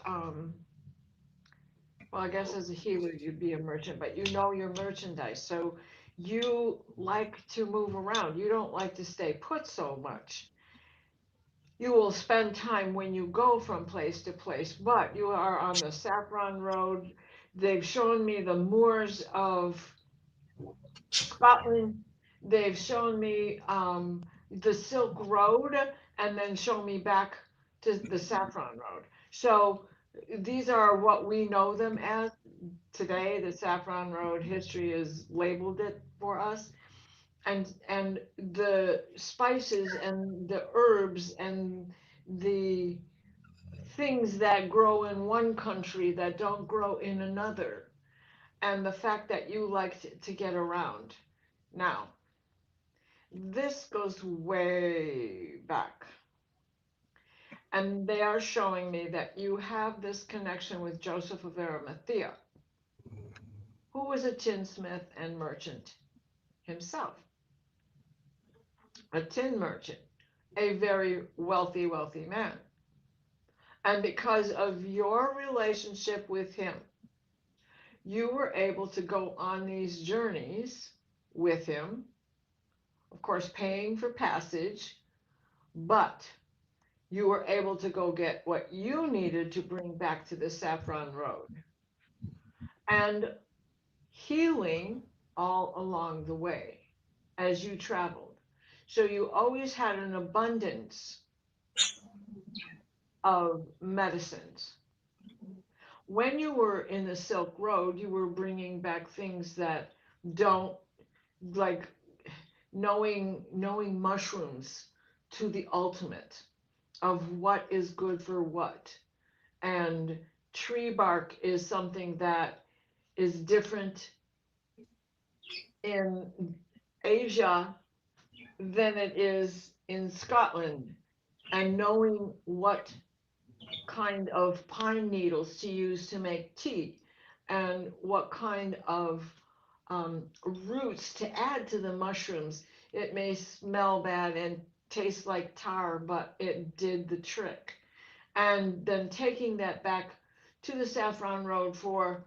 Well, I guess as a healer, you'd be a merchant, but you know your merchandise. So you like to move around. You don't like to stay put so much. You will spend time when you go from place to place, but you are on the Saffron Road. They've shown me the moors of Scotland. They've shown me the Silk Road, and then shown me back to the Saffron Road. So these are what we know them as today. The Saffron Road history has labeled it for us, and the spices and the herbs and the things that grow in one country that don't grow in another, and the fact that you like to get around. Now, this goes way back. And they are showing me that you have this connection with Joseph of Arimathea, who was a tinsmith and merchant himself, a tin merchant, a very wealthy, wealthy man. And because of your relationship with him, you were able to go on these journeys with him, of course, paying for passage, but you were able to go get what you needed to bring back to the Saffron Road, and healing all along the way as you traveled. So you always had an abundance of medicines. When you were in the Silk Road, you were bringing back things that don't, like knowing mushrooms to the ultimate of what is good for what. And tree bark is something that is different in Asia than it is in Scotland. And knowing what kind of pine needles to use to make tea, and what kind of roots to add to the mushrooms. It may smell bad and taste like tar, but it did the trick. And then taking that back to the Saffron Road for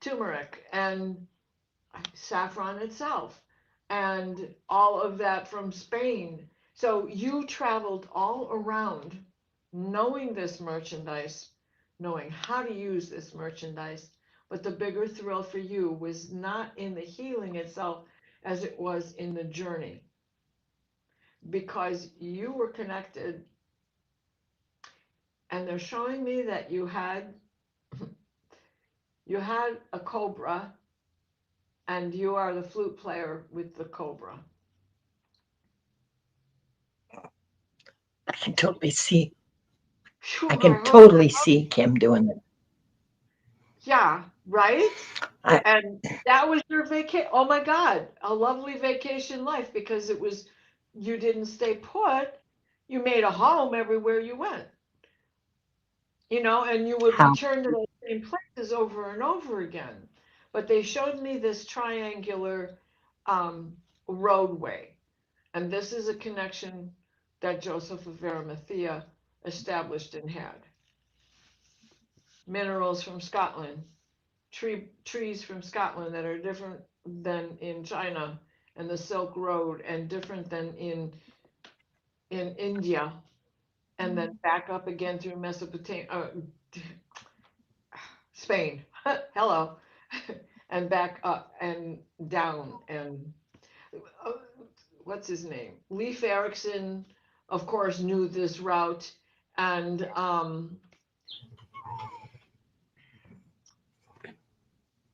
turmeric and saffron itself, and all of that from Spain. So you traveled all around knowing this merchandise, knowing how to use this merchandise. But the bigger thrill for you was not in the healing itself as it was in the journey, because you were connected. And they're showing me that you had a cobra, and you are the flute player with the cobra. I can totally see. I Sure, can totally see Kim doing it. yeah, right? I, And that was your vacation. Oh my God, a lovely vacation life, because you didn't stay put. You made a home everywhere you went, and you would how return to those same places over and over again. But they showed me this triangular um, roadway. And this is a connection that Joseph of Arimathea established and had. Minerals from Scotland, trees from Scotland that are different than in China and the Silk Road, and different than in India, and then back up again through Mesopotamia, Spain. Hello, and back up and down, and uh, what's his name? Leif Erikson, of course, knew this route, and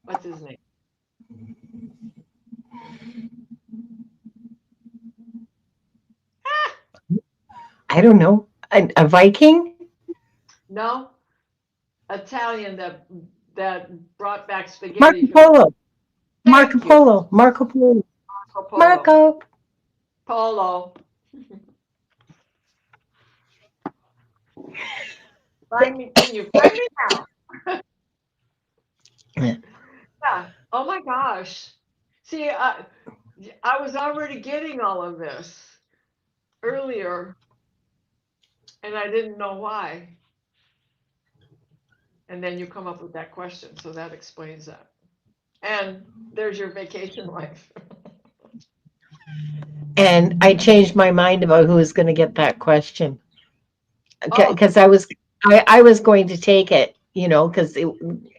what's his name? I don't know, a Viking? No, Italian that brought back spaghetti Marco from. Polo. Marco Thank you, Polo. Marco Polo. Marco Polo. Marco. Polo. Find me. Can you find me now? Yeah. Oh my gosh. See, I was already getting all of this earlier, and I didn't know why. And then you come up with that question, so that explains that. And there's your vacation life. And I changed my mind about who was going to get that question Oh, because I was going to take it, you know, because it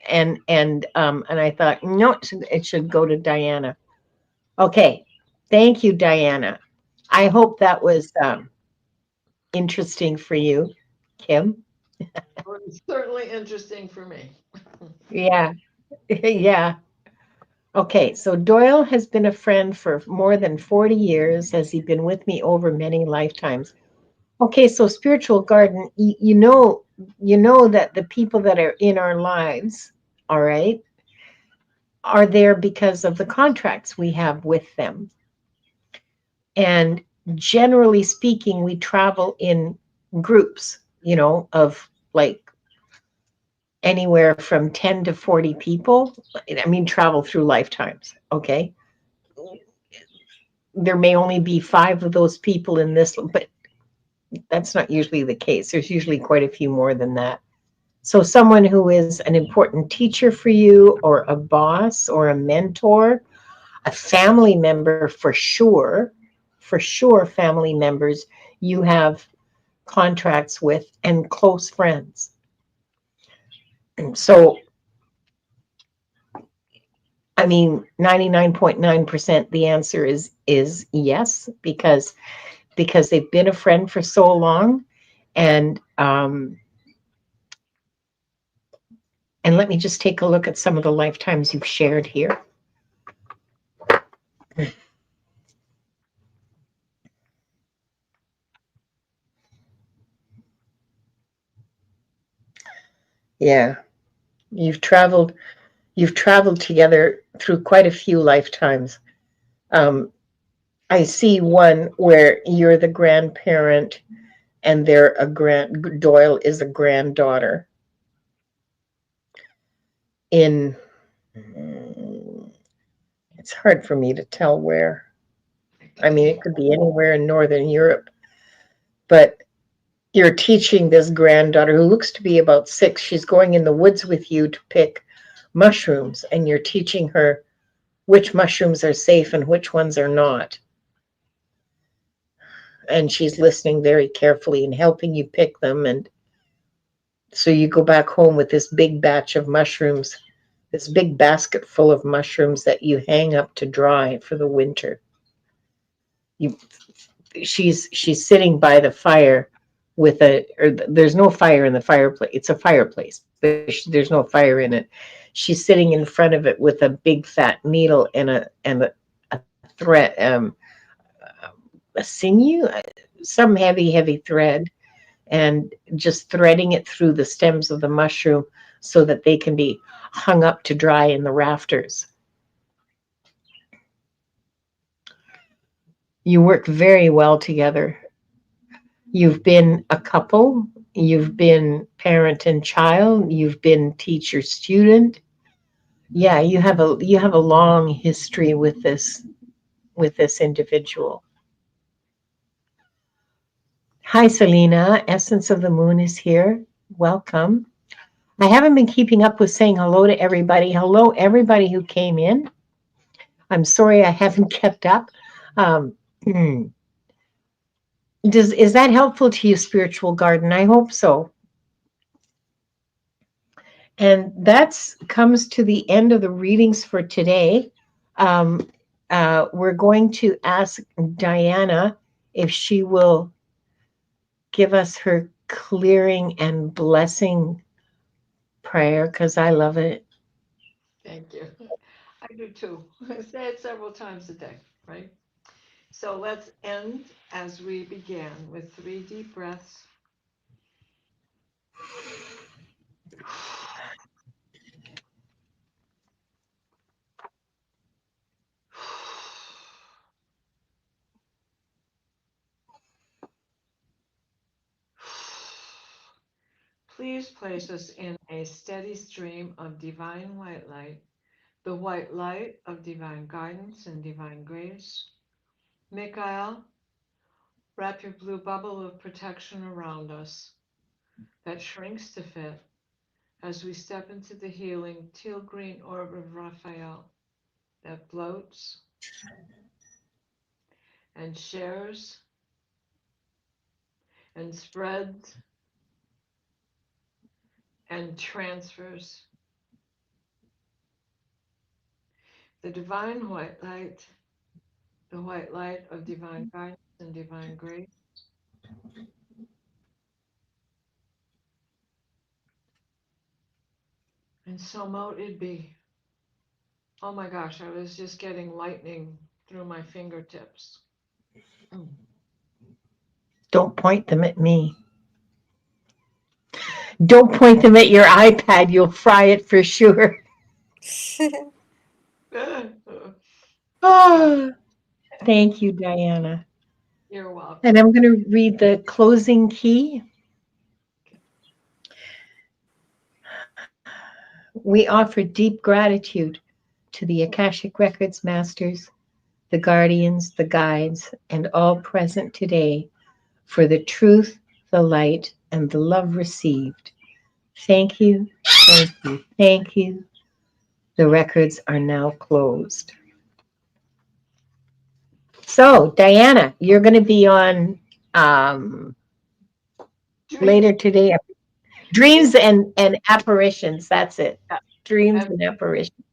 and I thought no, it should go to Diana. Okay, thank you, Diana. I hope that was interesting for you, Kim. it was certainly interesting for me. Yeah, yeah. Okay, so Doyle has been a friend for more than 40 years. Has he been with me over many lifetimes? Okay, so spiritual garden, you know that the people that are in our lives, all right, are there because of the contracts we have with them. And generally speaking, we travel in groups, you know, of like anywhere from 10 to 40 people. I mean, travel through lifetimes, okay? There may only be 5 of those people in this, but that's not usually the case. There's usually quite a few more than that. So someone who is an important teacher for you, or a boss, or a mentor, a family member for sure, family members you have contracts with, and close friends. So, I mean, 99.9% the answer is yes, because they've been a friend for so long. And let me just take a look at some of the lifetimes you've shared here. Yeah, you've traveled you've traveled together through quite a few lifetimes. Um, I see one where you're the grandparent and they're a Doyle is a granddaughter in, it's hard for me to tell where. I mean, it could be anywhere in Northern Europe, but you're teaching this granddaughter who looks to be about 6. She's going in the woods with you to pick mushrooms, and you're teaching her which mushrooms are safe and which ones are not. And she's listening very carefully and helping you pick them. And so you go back home with this big batch of mushrooms, this big basket full of mushrooms that you hang up to dry for the winter. You, she's sitting by the fire with there's no fire in the fireplace. It's a fireplace, but there's no fire in it. She's sitting in front of it with a big fat needle and a thread, a sinew, some heavy thread, and just threading it through the stems of the mushroom so that they can be hung up to dry in the rafters. You work very well together. You've been a couple, you've been parent and child, you've been teacher student. Yeah, you have a long history with this individual. Hi Selena, Essence of the Moon is here. Welcome. I haven't been keeping up with saying hello to everybody. Hello, everybody who came in. I'm sorry I haven't kept up. Um, is that helpful to you, Spiritual Garden? I hope so. And that comes to the end of the readings for today. Um, we're going to ask Diana if she will give us her clearing and blessing prayer, because I love it. Thank you. I do too. I say it several times a day, right? So let's end as we began with 3 deep breaths. Please place us in a steady stream of divine white light, the white light of divine guidance and divine grace. Mikhail, wrap your blue bubble of protection around us that shrinks to fit as we step into the healing teal green orb of Raphael that floats and shares and spreads and transfers the divine white light, the white light of divine guidance and divine grace. And so mote it be. Oh my gosh, I was just getting lightning through my fingertips. Don't point them at me. Don't point them at your iPad. You'll fry it for sure. Oh, thank you, Diana. You're welcome. And I'm going to read the closing key. We offer deep gratitude to the Akashic Records masters, the guardians, the guides, and all present today for the truth, the light, and the love received. Thank you, thank you, thank you. The records are now closed. So, Diana, you're going to be on later today. Dreams and apparitions. That's it. Dreams and apparitions.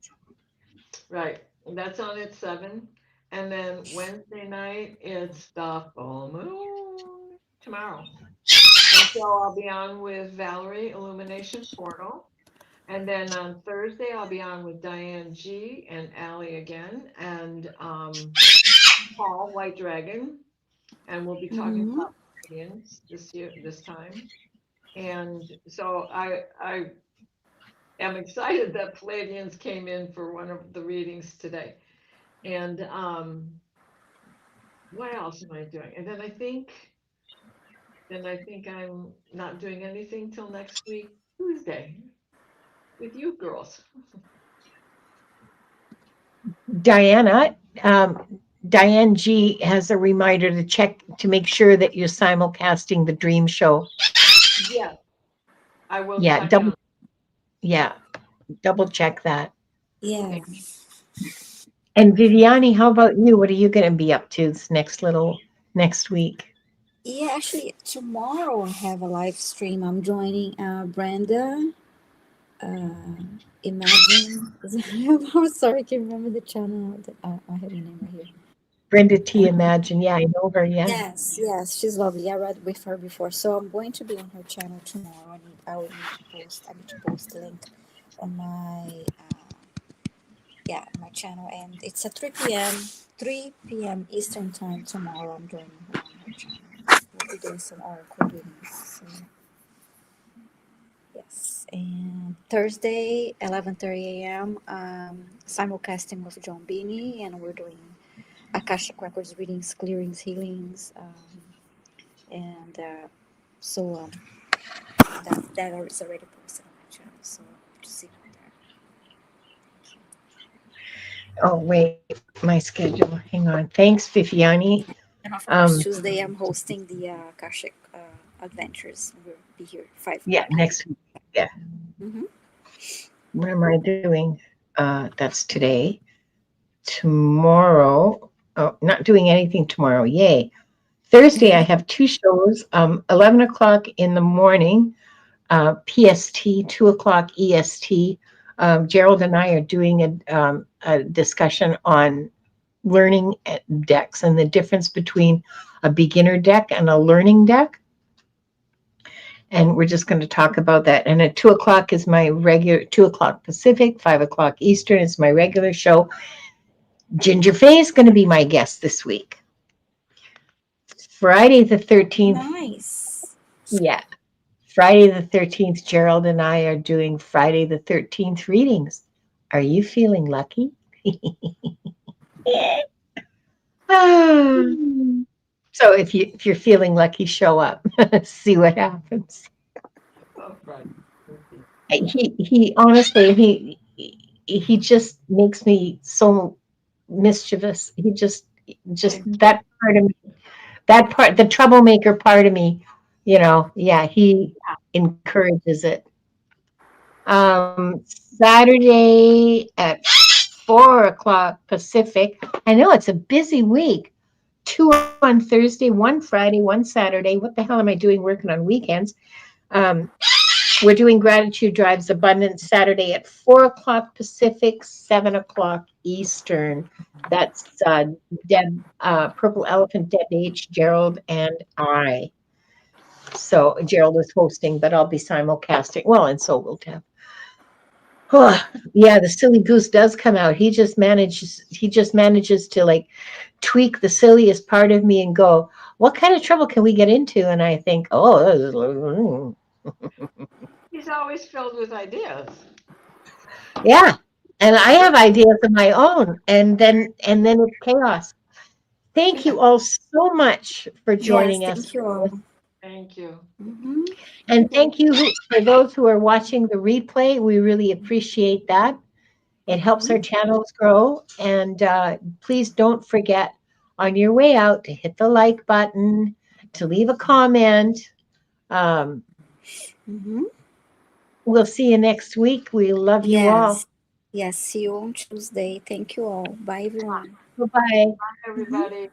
Right. That's on at 7. And then Wednesday night, it's the full moon tomorrow. And so I'll be on with Valerie, Illumination Portal. And then on Thursday, I'll be on with Diane G and Allie again, and Paul, White Dragon. And we'll be talking about Canadians this time. And so I am excited that Palladians came in for one of the readings today. And what else am I doing? And then I think I'm not doing anything till next week, Tuesday, with you girls. Diana, Diane G has a reminder to check to make sure that you're simulcasting the dream show. Yeah, I will. Yeah, double check that. Yeah. And Viviani, how about you? What are you going to be up to this next week? Yeah, actually, tomorrow I have a live stream. I'm joining Brenda. Imagine. I'm sorry, I can't remember the channel. I have her name right here. Brenda T. Imagine. Yeah, I know her. Yeah. Yes, she's lovely. I read with her before, so I'm going to be on her channel tomorrow. I will need to post the link on my channel, and it's at 3 p.m. Eastern time tomorrow. I'm joining her on her channel. We'll be doing some oracle readings. So, yes, and Thursday, 11:30 a.m. Simulcasting with John Beanie, and we're doing Akashic Records readings, clearings, healings, and so that is already posted on my channel. So to see it there. Oh, wait, my schedule. Hang on. Thanks, Viviani. And of course, Tuesday I'm hosting the Akashic Adventures. We'll be here 5 Yeah, p.m. next week. Yeah. Mm-hmm. What am I doing? That's today. Tomorrow. Oh, not doing anything tomorrow. Yay. Thursday, I have 2 shows. 11 o'clock in the morning, PST, 2 o'clock EST. Gerald and I are doing a discussion on learning decks and the difference between a beginner deck and a learning deck. And we're just going to talk about that. And at 2 o'clock is my regular, 2 o'clock Pacific, 5 o'clock Eastern is my regular show. Ginger Faye is going to be my guest this week. Friday the 13th. Nice. Yeah. Friday the 13th, Gerald and I are doing Friday the 13th readings. Are you feeling lucky? Ah. So if you're feeling lucky, show up. See what happens. Oh, right. He honestly he just makes me so mischievous. He just Thank you. that part of me, that part, the troublemaker part of me, yeah, he encourages it. Saturday at 4 o'clock Pacific. I know it's a busy week. 2 on Thursday, 1 Friday, 1 Saturday. What the hell am I doing working on weekends? Um, we're doing gratitude drives abundance Saturday at 4 o'clock Pacific, 7 o'clock Eastern. That's Deb, Purple Elephant, Deb H, Gerald, and I. So Gerald is hosting, but I'll be simulcasting. Well, and so will Deb. Oh, yeah, the silly goose does come out. He just manages to like tweak the silliest part of me and go, what kind of trouble can we get into? And I think, oh, He's always filled with ideas. yeah. And I have ideas of my own, and then it's chaos. Thank you all so much for Yes, joining us. thank you all. Thank you. Hmm. And thank you for those who are watching the replay. We really appreciate that. It helps our channels grow. And please don't forget on your way out to hit the like button, to leave a comment. Um, Hmm. we'll see you next week. We love you all. Yes. Yes. See you on Tuesday. Thank you all. Bye, everyone. Bye-bye. Everybody.